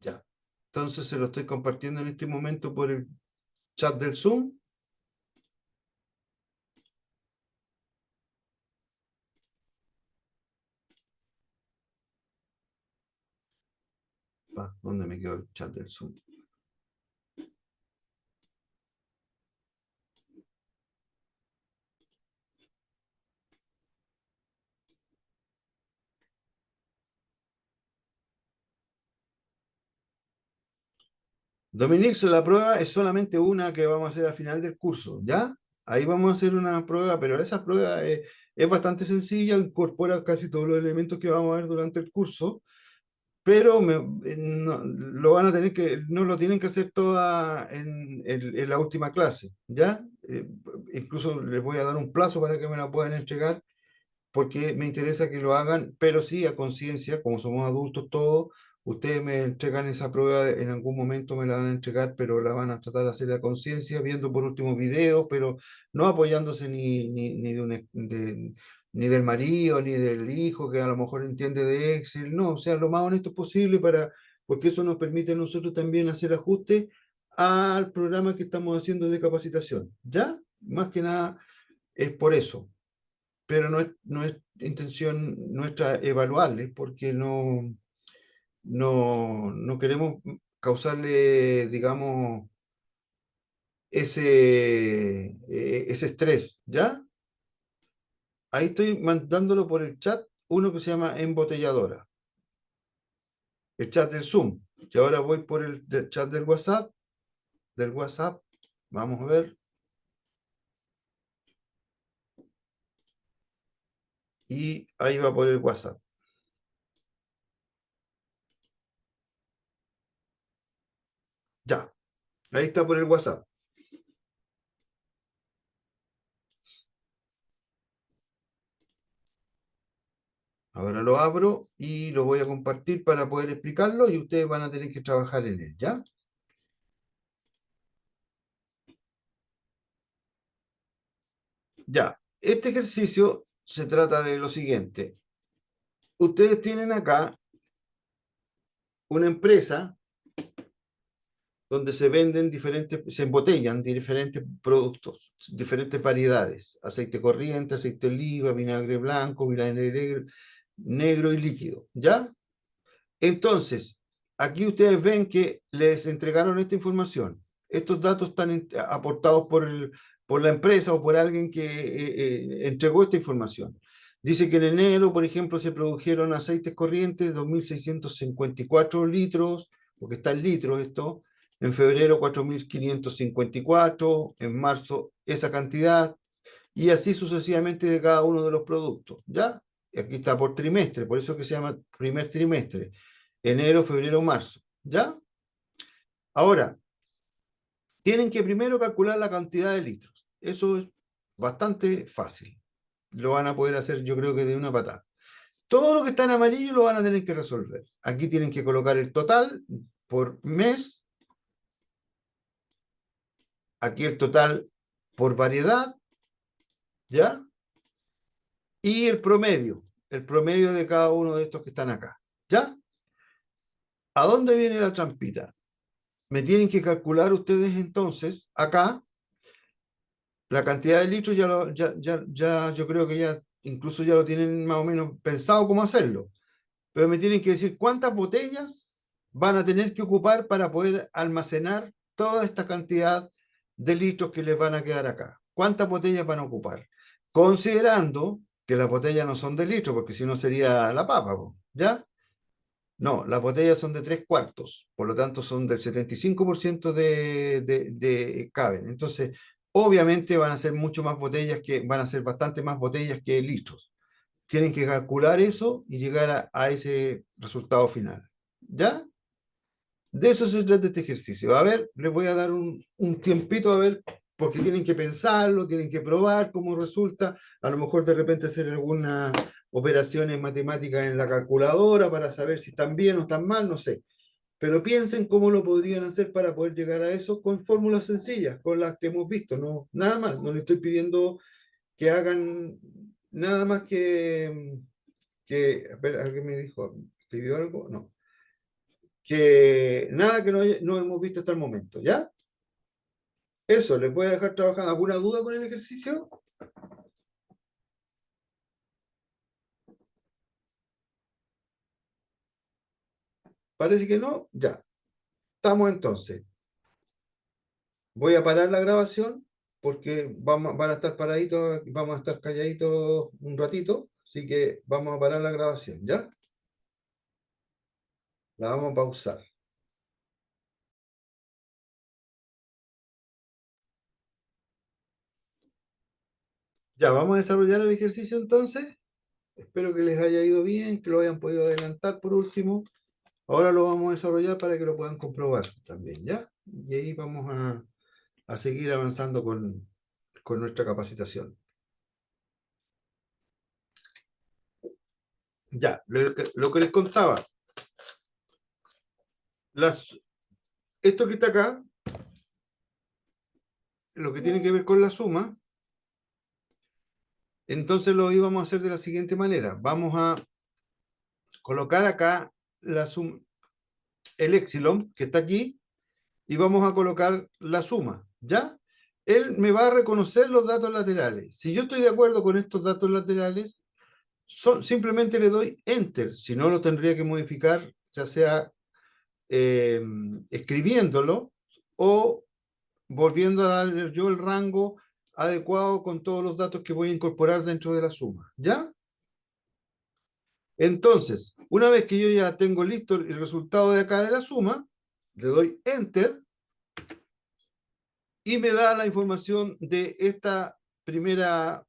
Ya. Entonces se lo estoy compartiendo en este momento por el chat del Zoom. ¿Dónde me quedó el chat del Zoom? Dominique, la prueba es solamente una que vamos a hacer al final del curso, ¿ya? Ahí vamos a hacer una prueba, pero esa prueba es bastante sencilla, incorpora casi todos los elementos que vamos a ver durante el curso, pero no, lo van a tener que, no lo tienen que hacer toda en la última clase, ¿ya? Incluso les voy a dar un plazo para que me la puedan entregar porque me interesa que lo hagan, pero sí a conciencia, como somos adultos todos, ustedes me entregan esa prueba, en algún momento me la van a entregar, pero la van a tratar de hacer a conciencia, viendo por último videos, pero no apoyándose ni ni del marido, ni del hijo, que a lo mejor entiende de Excel, no, o sea, lo más honesto posible porque eso nos permite a nosotros también hacer ajustes al programa que estamos haciendo de capacitación, ¿ya? Más que nada es por eso, pero no es intención nuestra evaluarles porque no queremos causarle, digamos, ese estrés, ¿ya? Ahí estoy mandándolo por el chat, uno que se llama embotelladora, el chat del Zoom. Y ahora voy por el chat del WhatsApp, vamos a ver, y ahí va por el WhatsApp. Ya, ahí está por el WhatsApp. Ahora lo abro y lo voy a compartir para poder explicarlo y ustedes van a tener que trabajar en él, ¿ya? Ya, este ejercicio se trata de lo siguiente. Ustedes tienen acá una empresa donde se venden se embotellan diferentes productos, diferentes variedades, aceite corriente, aceite de oliva, vinagre blanco, vinagre negro y líquido, ¿ya? Entonces, aquí ustedes ven que les entregaron esta información. Estos datos están aportados por la empresa o por alguien que entregó esta información. Dice que en enero, por ejemplo, se produjeron aceites corrientes 2.654 litros, porque está en litros esto. En febrero, 4.554. En marzo, esa cantidad. Y así sucesivamente de cada uno de los productos. ¿Ya? Y aquí está por trimestre, por eso que se llama primer trimestre enero, febrero, marzo. ¿Ya? Ahora, tienen que primero calcular la cantidad de litros. Eso es bastante fácil. Lo van a poder hacer, yo creo que de una patada. Todo lo que está en amarillo lo van a tener que resolver. Aquí tienen que colocar el total por mes. Aquí el total por variedad. ¿Ya? Y el promedio de cada uno de estos que están acá. ¿Ya? ¿A dónde viene la trampita? Me tienen que calcular ustedes entonces acá la cantidad de litros, ya yo creo que ya incluso ya lo tienen más o menos pensado cómo hacerlo, pero me tienen que decir cuántas botellas van a tener que ocupar para poder almacenar toda esta cantidad de litros que les van a quedar acá. cuántas botellas van a ocupar, considerando que las botellas no son de litro, porque si no sería la papa, po, ¿ya? No, las botellas son de 3/4, por lo tanto son del 75% de caben. Entonces, obviamente van a ser mucho más botellas van a ser bastante más botellas que litros. Tienen que calcular eso y llegar a ese resultado final. ¿Ya? De eso se trata este ejercicio. A ver, les voy a dar un tiempito a ver, porque tienen que pensarlo, tienen que probar cómo resulta. A lo mejor de repente hacer algunas operaciones matemáticas en la calculadora para saber si están bien o están mal, no sé. Pero piensen cómo lo podrían hacer para poder llegar a eso con fórmulas sencillas, con las que hemos visto. No, nada más, no les estoy pidiendo que hagan nada más a ver, ¿alguien me dijo? ¿Escribió algo? No. Que nada que no hemos visto hasta el momento, ¿ya? Eso, les voy a dejar trabajando. ¿Alguna duda con el ejercicio? Parece que no, ya. Estamos entonces. Voy a parar la grabación porque van a estar paraditos, vamos a estar calladitos un ratito, así que vamos a parar la grabación, ¿ya? La vamos a pausar. Ya, vamos a desarrollar el ejercicio entonces. Espero que les haya ido bien, que lo hayan podido adelantar por último. Ahora lo vamos a desarrollar para que lo puedan comprobar también, ¿ya? Y ahí vamos a seguir avanzando con nuestra capacitación. Ya, lo que les contaba, las, esto que está acá, lo que tiene que ver con la suma, entonces lo íbamos a hacer de la siguiente manera. Vamos a colocar acá la suma, el epsilon que está aquí, y vamos a colocar la suma, ¿ya? Él me va a reconocer los datos laterales. Si yo estoy de acuerdo con estos datos laterales, simplemente le doy Enter. Si no, lo tendría que modificar, ya sea escribiéndolo o volviendo a dar yo el rango adecuado con todos los datos que voy a incorporar dentro de la suma. ¿Ya? Entonces, una vez que yo ya tengo listo el resultado de acá de la suma, le doy Enter y me da la información de esta primera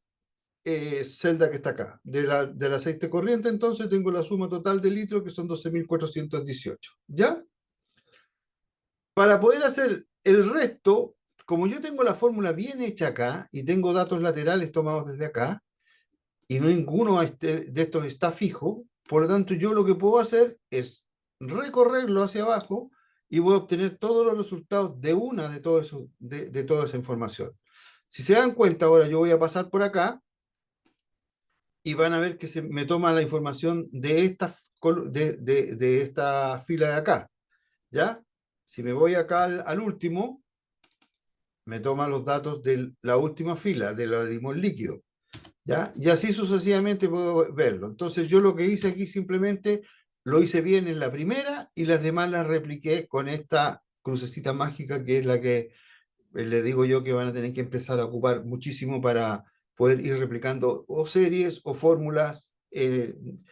celda que está acá, del aceite corriente. Entonces tengo la suma total de litros, que son 12.418. ¿Ya? Para poder hacer el resto, como yo tengo la fórmula bien hecha acá y tengo datos laterales tomados desde acá, y ninguno de estos está fijo, por lo tanto yo lo que puedo hacer es recorrerlo hacia abajo y voy a obtener todos los resultados de una de, todo eso, de toda esa información. Si se dan cuenta, ahora yo voy a pasar por acá y van a ver que se me toma la información de esta fila de acá. ¿Ya? Si me voy acá al último, me toma los datos de la última fila, del limón líquido. ¿Ya? Y así sucesivamente puedo verlo. Entonces yo lo que hice aquí simplemente lo hice bien en la primera y las demás las repliqué con esta crucecita mágica que es la que les digo yo que van a tener que empezar a ocupar muchísimo para poder ir replicando o series o fórmulas en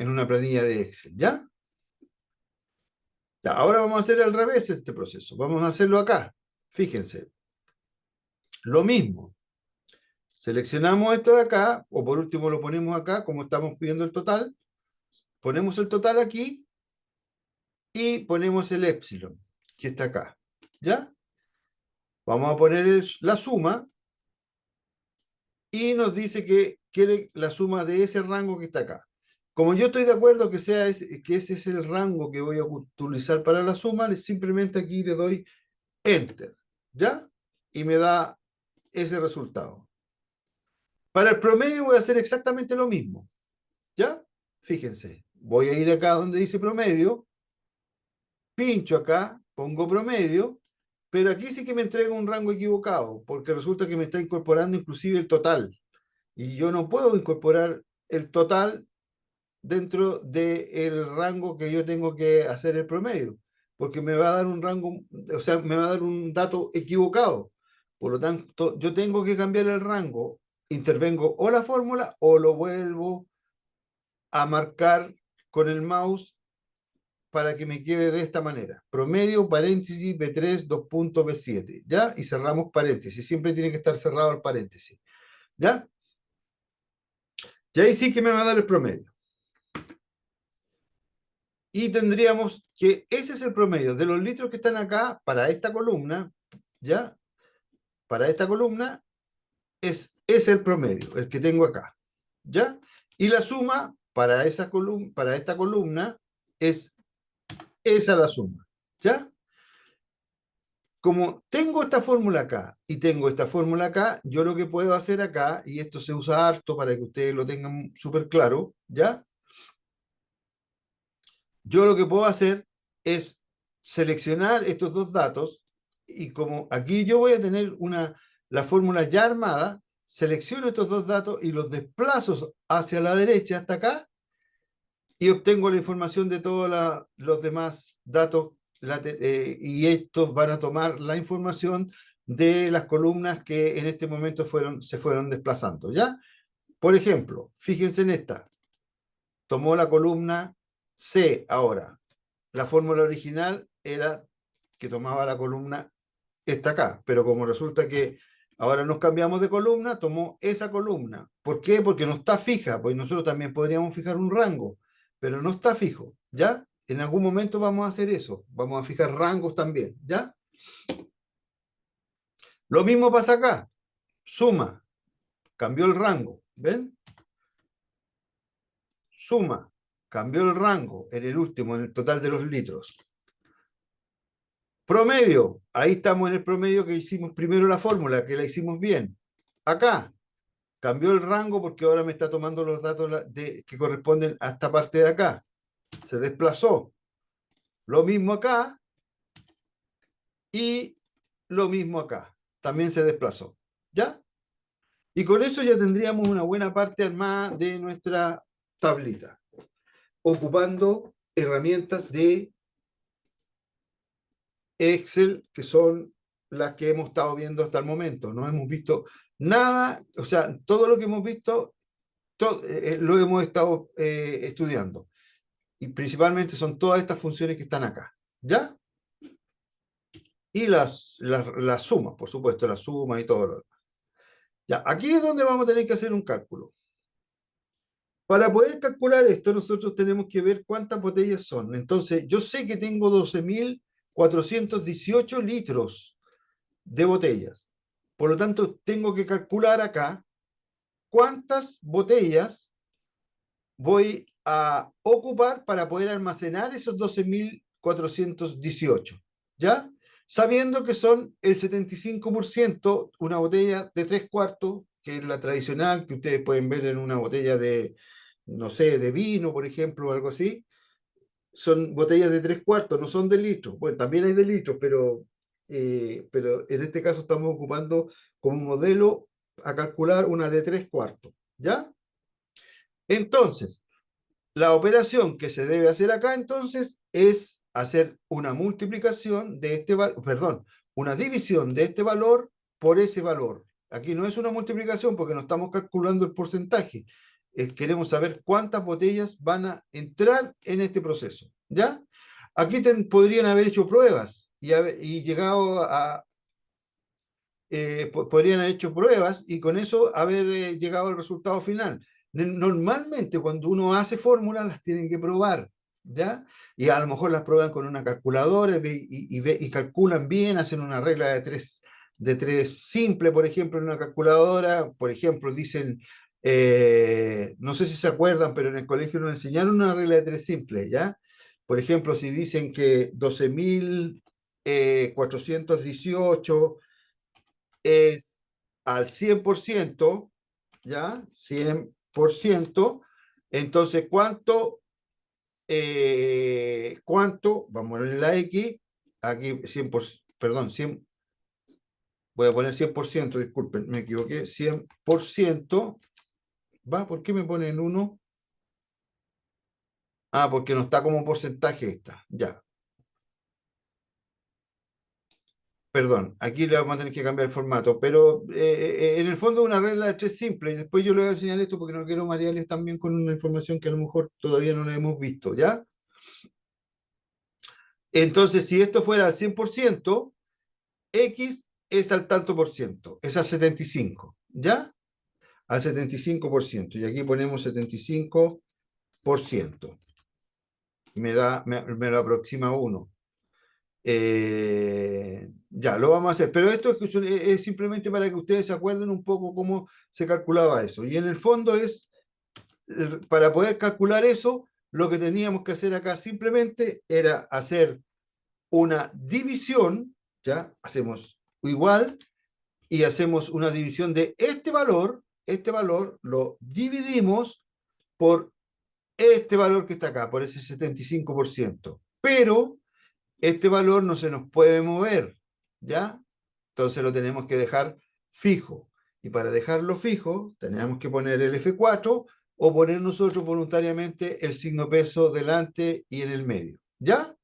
una planilla de Excel. ¿Ya? Ya, ahora vamos a hacer al revés este proceso. Vamos a hacerlo acá. Fíjense, lo mismo. Seleccionamos esto de acá, o por último lo ponemos acá, como estamos pidiendo el total. Ponemos el total aquí y ponemos el epsilon, que está acá. ¿Ya? Vamos a poner la suma y nos dice que quiere la suma de ese rango que está acá. Como yo estoy de acuerdo que que ese es el rango que voy a utilizar para la suma, simplemente aquí le doy Enter. ¿Ya? Y me da ese resultado. Para el promedio voy a hacer exactamente lo mismo. ¿Ya? Fíjense, voy a ir acá donde dice promedio, pincho acá, pongo promedio, pero aquí sí que me entrega un rango equivocado, porque resulta que me está incorporando inclusive el total. Y yo no puedo incorporar el total dentro del rango que yo tengo que hacer el promedio, porque me va a dar un rango, o sea, me va a dar un dato equivocado. Por lo tanto, yo tengo que cambiar el rango, intervengo o la fórmula o lo vuelvo a marcar con el mouse para que me quede de esta manera. Promedio, paréntesis, B3, dos puntos, B7, ¿ya? Y cerramos paréntesis. Siempre tiene que estar cerrado el paréntesis, ¿ya? Y ahí sí que me va a dar el promedio. Y tendríamos que ese es el promedio de los litros que están acá para esta columna, ¿ya? Para esta columna es el promedio, el que tengo acá, ¿ya? Y la suma para esta columna es esa la suma, ¿ya? Como tengo esta fórmula acá y tengo esta fórmula acá, yo lo que puedo hacer acá, y esto se usa harto para que ustedes lo tengan súper claro, ¿ya? Yo lo que puedo hacer es seleccionar estos dos datos y como aquí yo voy a tener la fórmula ya armada, selecciono estos dos datos y los desplazo hacia la derecha hasta acá y obtengo la información de todos los demás datos y estos van a tomar la información de las columnas que en este momento se fueron desplazando, ¿ya? Por ejemplo, fíjense en esta. Tomó la columna C ahora. La fórmula original era que tomaba la columna esta acá, pero como resulta que ahora nos cambiamos de columna, tomó esa columna. ¿Por qué? Porque no está fija, pues nosotros también podríamos fijar un rango, pero no está fijo, ¿ya? En algún momento vamos a hacer eso, vamos a fijar rangos también, ¿ya? Lo mismo pasa acá, suma, cambió el rango, ¿ven? Suma, cambió el rango en el último, en el total de los litros. Promedio, ahí estamos en el promedio que hicimos primero la fórmula, que la hicimos bien. Acá, cambió el rango porque ahora me está tomando los datos que corresponden a esta parte de acá. Se desplazó. Lo mismo acá y lo mismo acá. También se desplazó. ¿Ya? Y con eso ya tendríamos una buena parte armada de nuestra tablita, ocupando herramientas de Excel, que son las que hemos estado viendo hasta el momento. No hemos visto nada, o sea, todo lo que hemos visto lo hemos estado estudiando. Y principalmente son todas estas funciones que están acá. ¿Ya? Y las sumas, por supuesto, las sumas y todo lo demás. Ya, aquí es donde vamos a tener que hacer un cálculo. Para poder calcular esto, nosotros tenemos que ver cuántas botellas son. Entonces, yo sé que tengo 12.418 litros de botellas. Por lo tanto, tengo que calcular acá cuántas botellas voy a ocupar para poder almacenar esos 12.418, ¿ya? Sabiendo que son el 75%, una botella de 3/4, que es la tradicional, que ustedes pueden ver en una botella de, no sé, de vino, por ejemplo, o algo así. Son botellas de 3/4, no son de litro. Bueno, también hay de litro, pero en este caso estamos ocupando como modelo a calcular una de 3/4, ¿ya? Entonces, la operación que se debe hacer acá entonces es hacer una multiplicación de este valor, perdón, una división de este valor por ese valor. Aquí no es una multiplicación porque no estamos calculando el porcentaje. Queremos saber cuántas botellas van a entrar en este proceso. ¿Ya? Aquí podrían haber hecho pruebas y llegado podrían haber hecho pruebas y con eso haber llegado al resultado final. Normalmente cuando uno hace fórmulas las tienen que probar, ¿ya? Y a lo mejor las prueban con una calculadora y calculan bien, hacen una regla de tres simple, por ejemplo, en una calculadora, por ejemplo, dicen, no sé si se acuerdan, pero en el colegio nos enseñaron una regla de tres simple, ¿ya? Por ejemplo, si dicen que 12.418 es al 100%, ¿ya? 100%, entonces, ¿cuánto? Vamos a poner la X, aquí 100%, perdón, 100, voy a poner 100%, disculpen, me equivoqué, 100%, ¿va? ¿Por qué me ponen 1? Ah, porque no está como porcentaje esta, ya. perdón, aquí le vamos a tener que cambiar el formato, pero en el fondo es una regla de tres simple, y después yo le voy a enseñar esto porque no quiero marearles también con una información que a lo mejor todavía no la hemos visto, ¿ya? Entonces, si esto fuera al 100%, X es al tanto por ciento, es al 75, ¿ya? Al 75%, y aquí ponemos 75%, me lo aproxima uno. Ya, lo vamos a hacer, pero esto es simplemente para que ustedes se acuerden un poco cómo se calculaba eso. Y en el fondo es, para poder calcular eso, lo que teníamos que hacer acá simplemente era hacer una división, ¿ya? Hacemos igual y hacemos una división de este valor lo dividimos por este valor que está acá, por ese 75%. Pero este valor no se nos puede mover, ¿ya? Entonces lo tenemos que dejar fijo. Y para dejarlo fijo, tenemos que poner el F4 o poner nosotros voluntariamente el signo peso delante y en el medio, ¿ya?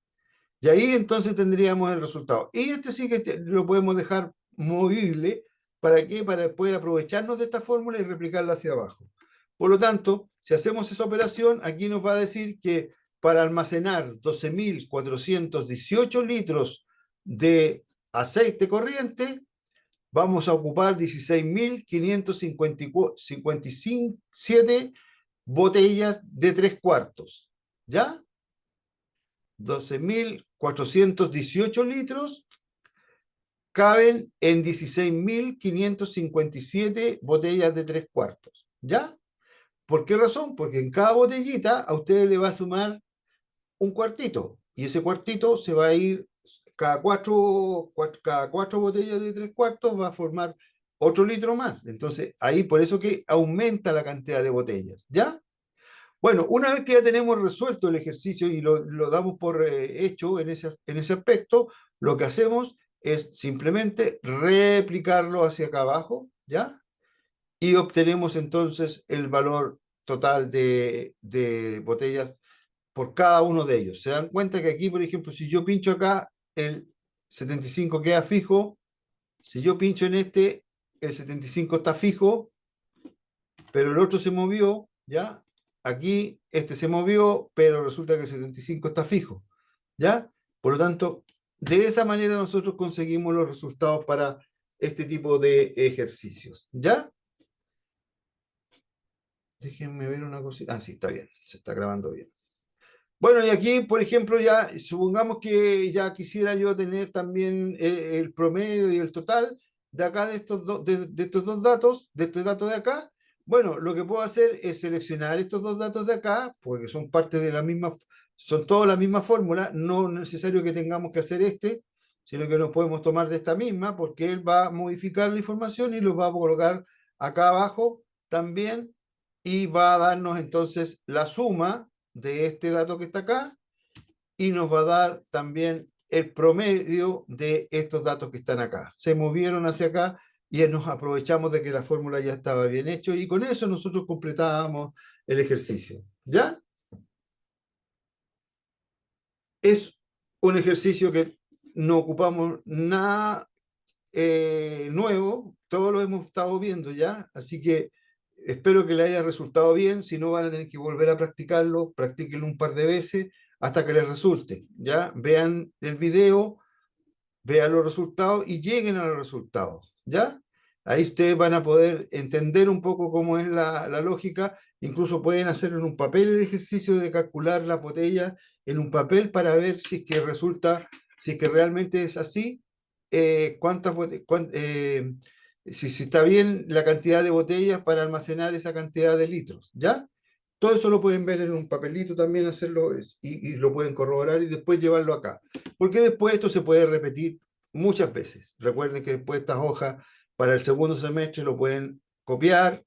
Y ahí entonces tendríamos el resultado. Y este sí que lo podemos dejar movible. ¿Para qué? Para después aprovecharnos de esta fórmula y replicarla hacia abajo. Por lo tanto, si hacemos esa operación, aquí nos va a decir que para almacenar 12.418 litros de aceite corriente, vamos a ocupar 16.557 botellas de 3/4. ¿Ya? 12.418 litros caben en 16.557 botellas de 3/4. ¿Ya? ¿Por qué razón? Porque en cada botellita a usted le va a sumar un cuartito y ese cuartito se va a ir cada cuatro botellas de 3/4 va a formar otro litro más. Entonces, ahí por eso que aumenta la cantidad de botellas. ¿Ya? Bueno, una vez que ya tenemos resuelto el ejercicio y lo damos por hecho en ese aspecto, lo que hacemos es simplemente replicarlo hacia acá abajo, ¿ya? Y obtenemos entonces el valor total de botellas por cada uno de ellos. Se dan cuenta que aquí, por ejemplo, si yo pincho acá, el 75 queda fijo. Si yo pincho en este, el 75 está fijo, pero el otro se movió, ¿ya? Aquí este se movió, pero resulta que el 75 está fijo, ¿ya? Por lo tanto, de esa manera nosotros conseguimos los resultados para este tipo de ejercicios, ¿ya? Déjenme ver una cosita. Ah, sí, está bien, se está grabando bien. Bueno, y aquí, por ejemplo, ya supongamos que ya quisiera yo tener también el promedio y el total de acá de de estos dos datos, de este dato de acá. Bueno, lo que puedo hacer es seleccionar estos dos datos de acá, porque son parte de la misma, son toda la misma fórmula, no es necesario que tengamos que hacer este, sino que nos podemos tomar de esta misma, porque él va a modificar la información y lo va a colocar acá abajo también, y va a darnos entonces la suma de este dato que está acá y nos va a dar también el promedio de estos datos que están acá. Se movieron hacia acá y nos aprovechamos de que la fórmula ya estaba bien hecha y con eso nosotros completábamos el ejercicio. ¿Ya? Es un ejercicio que no ocupamos nada nuevo, todo lo hemos estado viendo ya, así que espero que le haya resultado bien, si no van a tener que volver a practicarlo, practíquenlo un par de veces hasta que les resulte, ya, vean el video, vean los resultados y lleguen a los resultados, ya. Ahí ustedes van a poder entender un poco cómo es la lógica, incluso pueden hacer en un papel el ejercicio de calcular la botella en un papel para ver si es que resulta, si es que realmente es así, si está bien la cantidad de botellas para almacenar esa cantidad de litros, ¿ya? Todo eso lo pueden ver en un papelito también, hacerlo y lo pueden corroborar y después llevarlo acá. Porque después esto se puede repetir muchas veces. Recuerden que después estas hojas para el segundo semestre lo pueden copiar,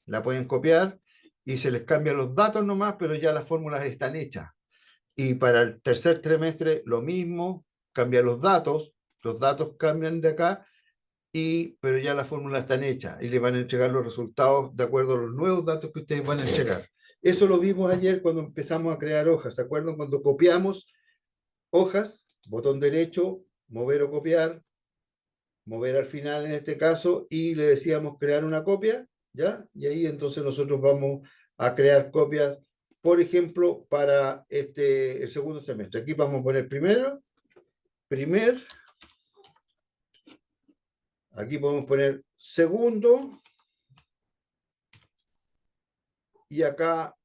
la pueden copiar y se les cambian los datos nomás, pero ya las fórmulas están hechas. Y para el tercer trimestre lo mismo, cambian los datos cambian de acá, pero ya las fórmulas están hechas y le van a entregar los resultados de acuerdo a los nuevos datos que ustedes van a entregar. Eso lo vimos ayer cuando empezamos a crear hojas, ¿se acuerdan? Cuando copiamos hojas, botón derecho, mover o copiar, mover al final en este caso, y le decíamos crear una copia, ¿ya? Y ahí entonces nosotros vamos a crear copias, por ejemplo, para el segundo semestre. Aquí vamos a poner primer, aquí podemos poner segundo, y acá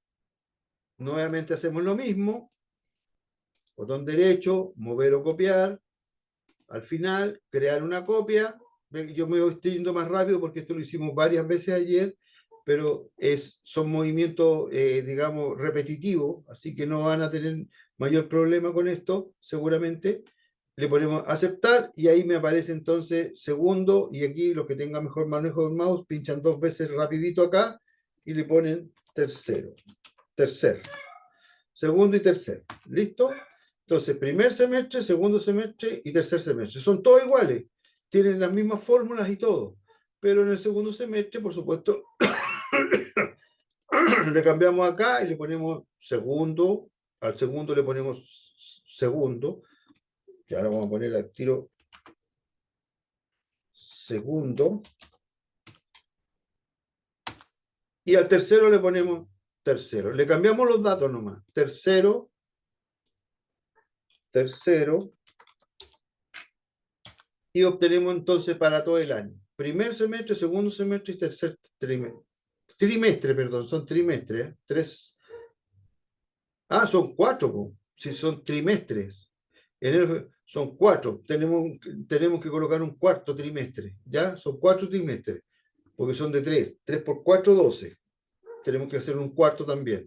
nuevamente hacemos lo mismo, botón derecho, mover o copiar, al final crear una copia. Yo me estoy yendo más rápido porque esto lo hicimos varias veces ayer, pero son movimientos, digamos, repetitivos, así que no van a tener mayor problema con esto, seguramente. Le ponemos aceptar y ahí me aparece entonces segundo, y aquí los que tengan mejor manejo del mouse pinchan dos veces rapidito acá y le ponen tercer, segundo y tercer. ¿Listo? Entonces, primer semestre, segundo semestre y tercer semestre. Son todos iguales, tienen las mismas fórmulas y todo. Pero en el segundo semestre, por supuesto, le cambiamos acá y le ponemos segundo. Al segundo le ponemos segundo. Y ahora vamos a poner al tiro segundo. Y al tercero le ponemos tercero. Le cambiamos los datos nomás. Tercero, tercero. Y obtenemos entonces para todo el año. Primer semestre, segundo semestre y tercer trimestre. Trimestre, perdón, son trimestres. Tres. Ah, son cuatro, po. Si son trimestres. Enero son cuatro. Tenemos que colocar un cuarto trimestre. ¿Ya? Son cuatro trimestres. Porque son de tres. Tres por cuatro, 12. Tenemos que hacer un cuarto también.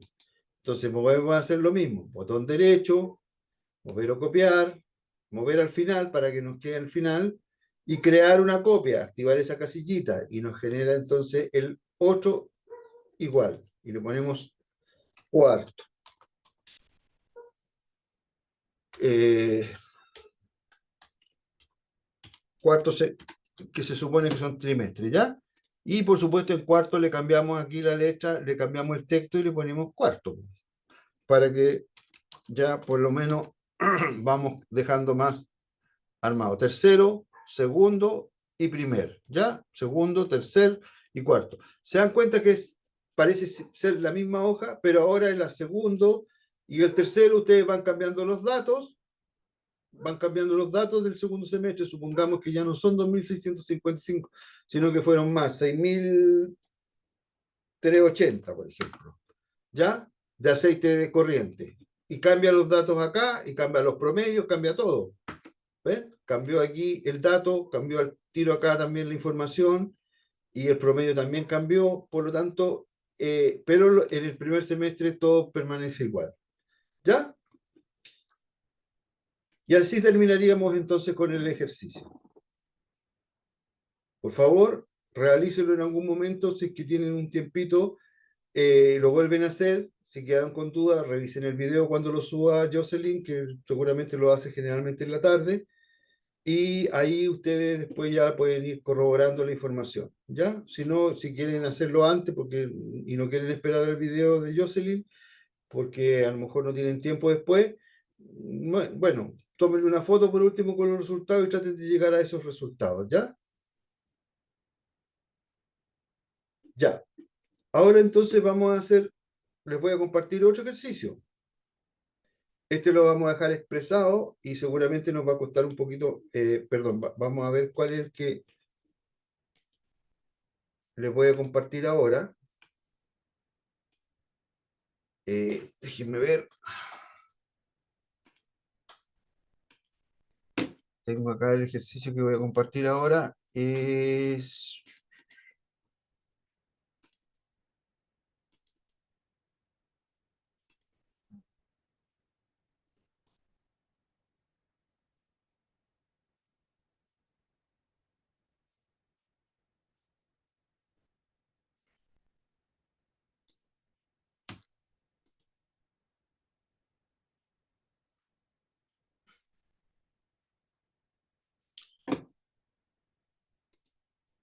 Entonces, vamos a hacer lo mismo. Botón derecho, mover o copiar, mover al final para que nos quede al final y crear una copia, activar esa casillita y nos genera entonces el otro igual y le ponemos cuarto. Eh, cuarto que se supone que son trimestres, ¿ya? Y por supuesto en cuarto le cambiamos aquí la letra, le cambiamos el texto y le ponemos cuarto, para que ya por lo menos vamos dejando más armado. Tercero, segundo y primer, ¿ya? Segundo, tercer y cuarto. ¿Se dan cuenta que parece ser la misma hoja, pero ahora en la segundo y el tercero ustedes van cambiando los datos del segundo semestre, supongamos que ya no son 2.655, sino que fueron más, 6.380, por ejemplo, ¿ya? De aceite de corriente. Y cambia los datos acá, y cambia los promedios, cambia todo. ¿Ven? Cambió aquí el dato, cambió al tiro acá también la información y el promedio también cambió, por lo tanto, pero en el primer semestre todo permanece igual. ¿Ya? Y así terminaríamos entonces con el ejercicio. Por favor, realícelo en algún momento, si es que tienen un tiempito, lo vuelven a hacer. Si quedaron con dudas, revisen el video cuando lo suba Jocelyn, que seguramente lo hace generalmente en la tarde. Y ahí ustedes después ya pueden ir corroborando la información, ¿ya? Si no, si quieren hacerlo antes y no quieren esperar el video de Jocelyn, porque a lo mejor no tienen tiempo después, bueno, tomen una foto por último con los resultados y traten de llegar a esos resultados, ¿ya? Ya. Ahora entonces vamos a hacer, les voy a compartir otro ejercicio. Este lo vamos a dejar expresado y seguramente nos va a costar un poquito, perdón, vamos a ver cuál es el que les voy a compartir ahora. Déjenme ver. Tengo acá el ejercicio que voy a compartir ahora.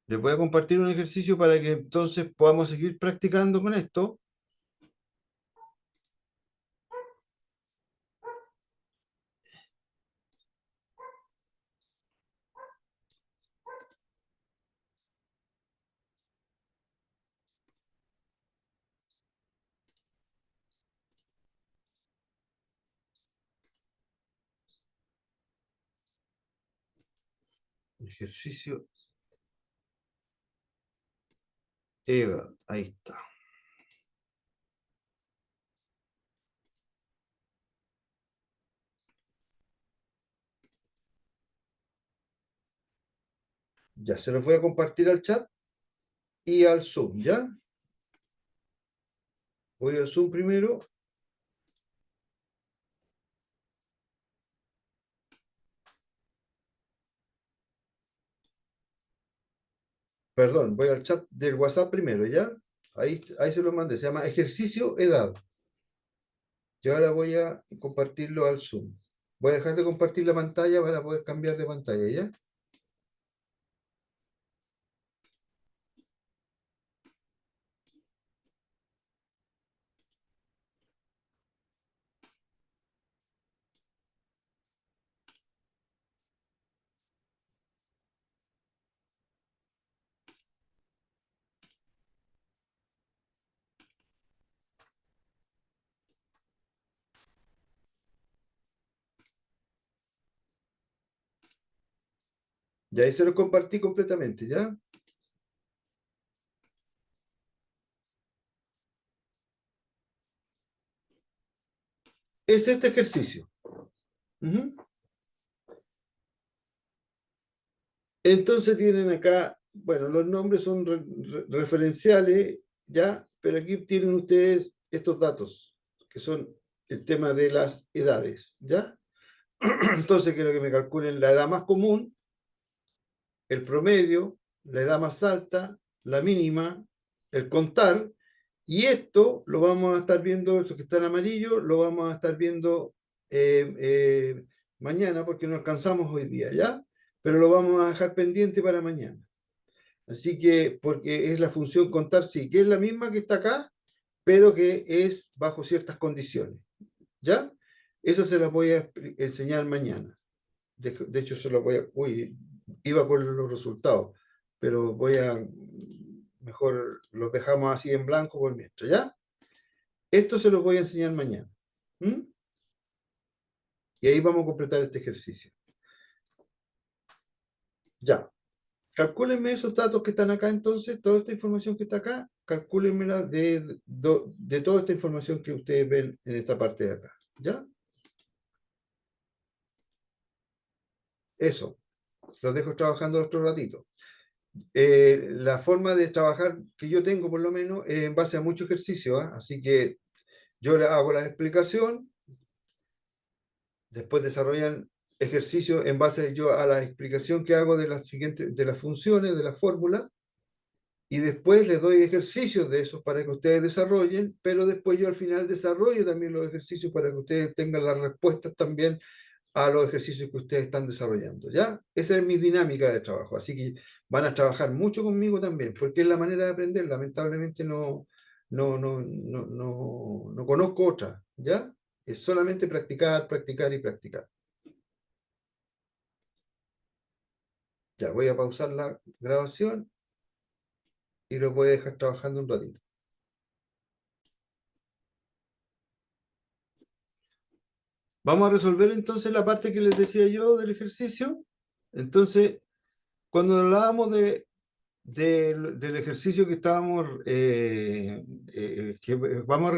Les voy a compartir un ejercicio para que entonces podamos seguir practicando con esto. Ejercicio edad. Ahí está. Ya, se los voy a compartir al chat y al Zoom, ¿ya? Voy al Zoom primero. Perdón, voy al chat del WhatsApp primero, ¿ya? Ahí se lo mandé. Se llama ejercicio edad. Y ahora voy a compartirlo al Zoom. Voy a dejar de compartir la pantalla para poder cambiar de pantalla, ¿ya? Y ahí se lo compartí completamente, ¿ya? Es este ejercicio. Ujú. Entonces tienen acá, bueno, los nombres son referenciales, ¿ya? Pero aquí tienen ustedes estos datos, que son el tema de las edades, ¿ya? Entonces quiero que me calculen la edad más común, el promedio, la edad más alta, la mínima, el contar, y esto lo vamos a estar viendo, esto que está en amarillo, lo vamos a estar viendo eh, eh, mañana porque no alcanzamos hoy día, ¿ya? Pero lo vamos a dejar pendiente para mañana. Así que, porque es la función contar, sí, que es la misma que está acá, pero que es bajo ciertas condiciones, ¿ya? Eso se las voy a enseñar mañana. De hecho, se lo voy a... Uy, iba por los resultados, pero voy a... Mejor los dejamos así en blanco por mientras, ¿ya? Esto se los voy a enseñar mañana. ¿Mm? Y ahí vamos a completar este ejercicio. Ya. Calcúlenme esos datos que están acá entonces, toda esta información que está acá, calcúlenmela de toda esta información que ustedes ven en esta parte de acá. ¿Ya? Eso. Los dejo trabajando otro ratito. La forma de trabajar que yo tengo, por lo menos, es en base a mucho ejercicio, ¿ah? Así que yo le hago la explicación, después desarrollan ejercicios en base yo a la explicación que hago de las siguientes, de las funciones, de la fórmula, y después les doy ejercicios de esos para que ustedes desarrollen, pero después yo al final desarrollo también los ejercicios para que ustedes tengan las respuestas también a los ejercicios que ustedes están desarrollando, ¿ya? Esa es mi dinámica de trabajo, así que van a trabajar mucho conmigo también, porque es la manera de aprender, lamentablemente no conozco otra, ¿ya? Es solamente practicar, practicar y practicar. Ya, voy a pausar la grabación y los voy a dejar trabajando un ratito. Vamos a resolver entonces la parte que les decía yo del ejercicio. Entonces, cuando hablábamos del ejercicio que estábamos que vamos a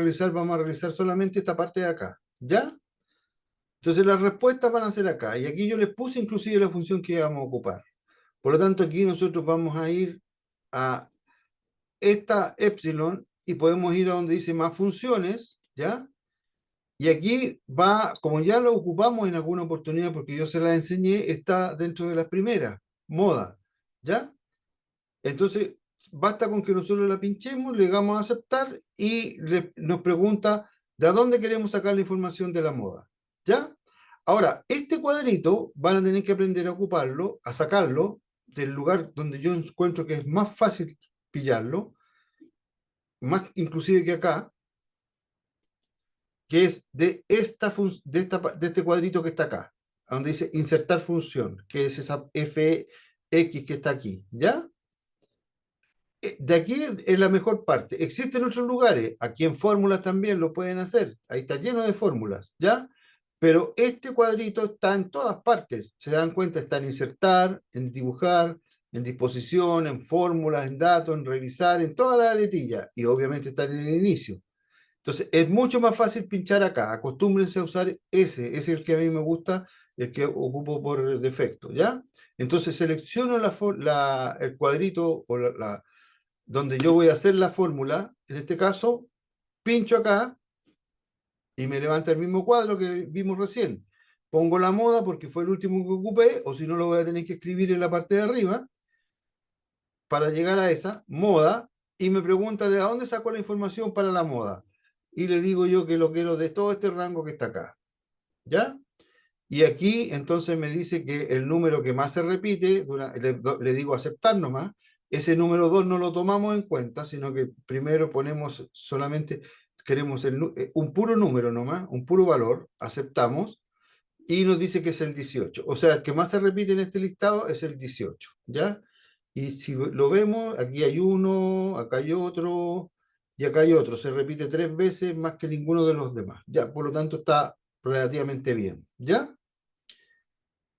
realizar solamente esta parte de acá, ¿ya? Entonces las respuestas van a ser acá, y aquí yo les puse inclusive la función que vamos a ocupar. Por lo tanto, aquí nosotros vamos a ir a esta epsilon y podemos ir a donde dice más funciones, ¿ya? Y aquí va, como ya lo ocupamos en alguna oportunidad, porque yo se la enseñé, está dentro de las primeras, moda, ¿ya? Entonces, basta con que nosotros la pinchemos, le damos a aceptar y nos pregunta de dónde queremos sacar la información de la moda, ¿ya? Ahora, este cuadrito van a tener que aprender a ocuparlo, a sacarlo del lugar donde yo encuentro que es más fácil pillarlo, más inclusive que acá, que es de este cuadrito que está acá, donde dice insertar función, que es esa fx que está aquí, ¿ya? De aquí es la mejor parte. Existen otros lugares, aquí en fórmulas también lo pueden hacer, ahí está lleno de fórmulas, ¿ya? Pero este cuadrito está en todas partes. Se dan cuenta, está en insertar, en dibujar, en disposición, en fórmulas, en datos, en revisar, en toda la letilla. Y obviamente está en el inicio. Entonces, es mucho más fácil pinchar acá. Acostúmbrense a usar ese. Ese es el que a mí me gusta, el que ocupo por defecto, ¿ya? Entonces, selecciono el cuadrito o donde yo voy a hacer la fórmula. En este caso, pincho acá y me levanta el mismo cuadro que vimos recién. Pongo la moda porque fue el último que ocupé, o si no lo voy a tener que escribir en la parte de arriba para llegar a esa moda, y me pregunta de dónde sacó la información para la moda. Y le digo yo que lo quiero de todo este rango que está acá. ¿Ya? Y aquí entonces me dice que el número que más se repite, le digo aceptar nomás, ese número 2 no lo tomamos en cuenta, sino que primero ponemos solamente, queremos un puro número nomás, un puro valor, aceptamos, y nos dice que es el 18. O sea, el que más se repite en este listado es el 18, ¿ya? Y si lo vemos, aquí hay uno, acá hay otro, y acá hay otro. Se repite 3 veces más que ninguno de los demás. Ya, por lo tanto está relativamente bien, ¿ya?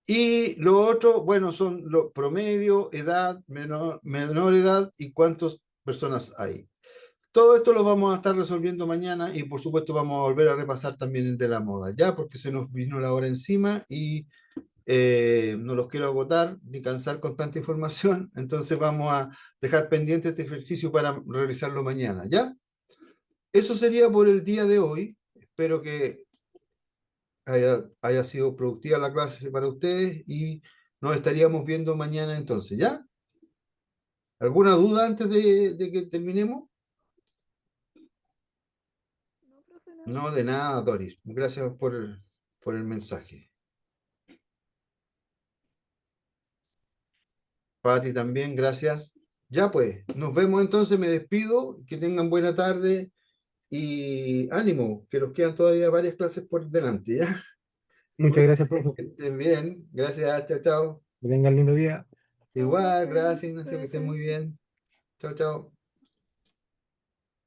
Y lo otro, bueno, son los promedio, edad, menor edad y cuántas personas hay. Todo esto lo vamos a estar resolviendo mañana y por supuesto vamos a volver a repasar también el de la moda, ya, porque se nos vino la hora encima y no los quiero agotar ni cansar con tanta información, entonces vamos a dejar pendiente este ejercicio para realizarlo mañana, ¿ya? Eso sería por el día de hoy. Espero que haya sido productiva la clase para ustedes y nos estaríamos viendo mañana entonces, ¿ya? ¿Alguna duda antes de que terminemos? No, profe, no. No, de nada, Doris. Gracias por el mensaje. Pati también, gracias. Ya pues, nos vemos entonces, me despido, que tengan buena tarde y ánimo, que nos quedan todavía varias clases por delante, ¿ya? Muchas gracias, Cuídense, profe. que estén bien. Gracias, chao, chao. Que tengan lindo día. Chao, Igual, profe. gracias, Ignacio, que estén Cuídese. muy bien. Chao, chao.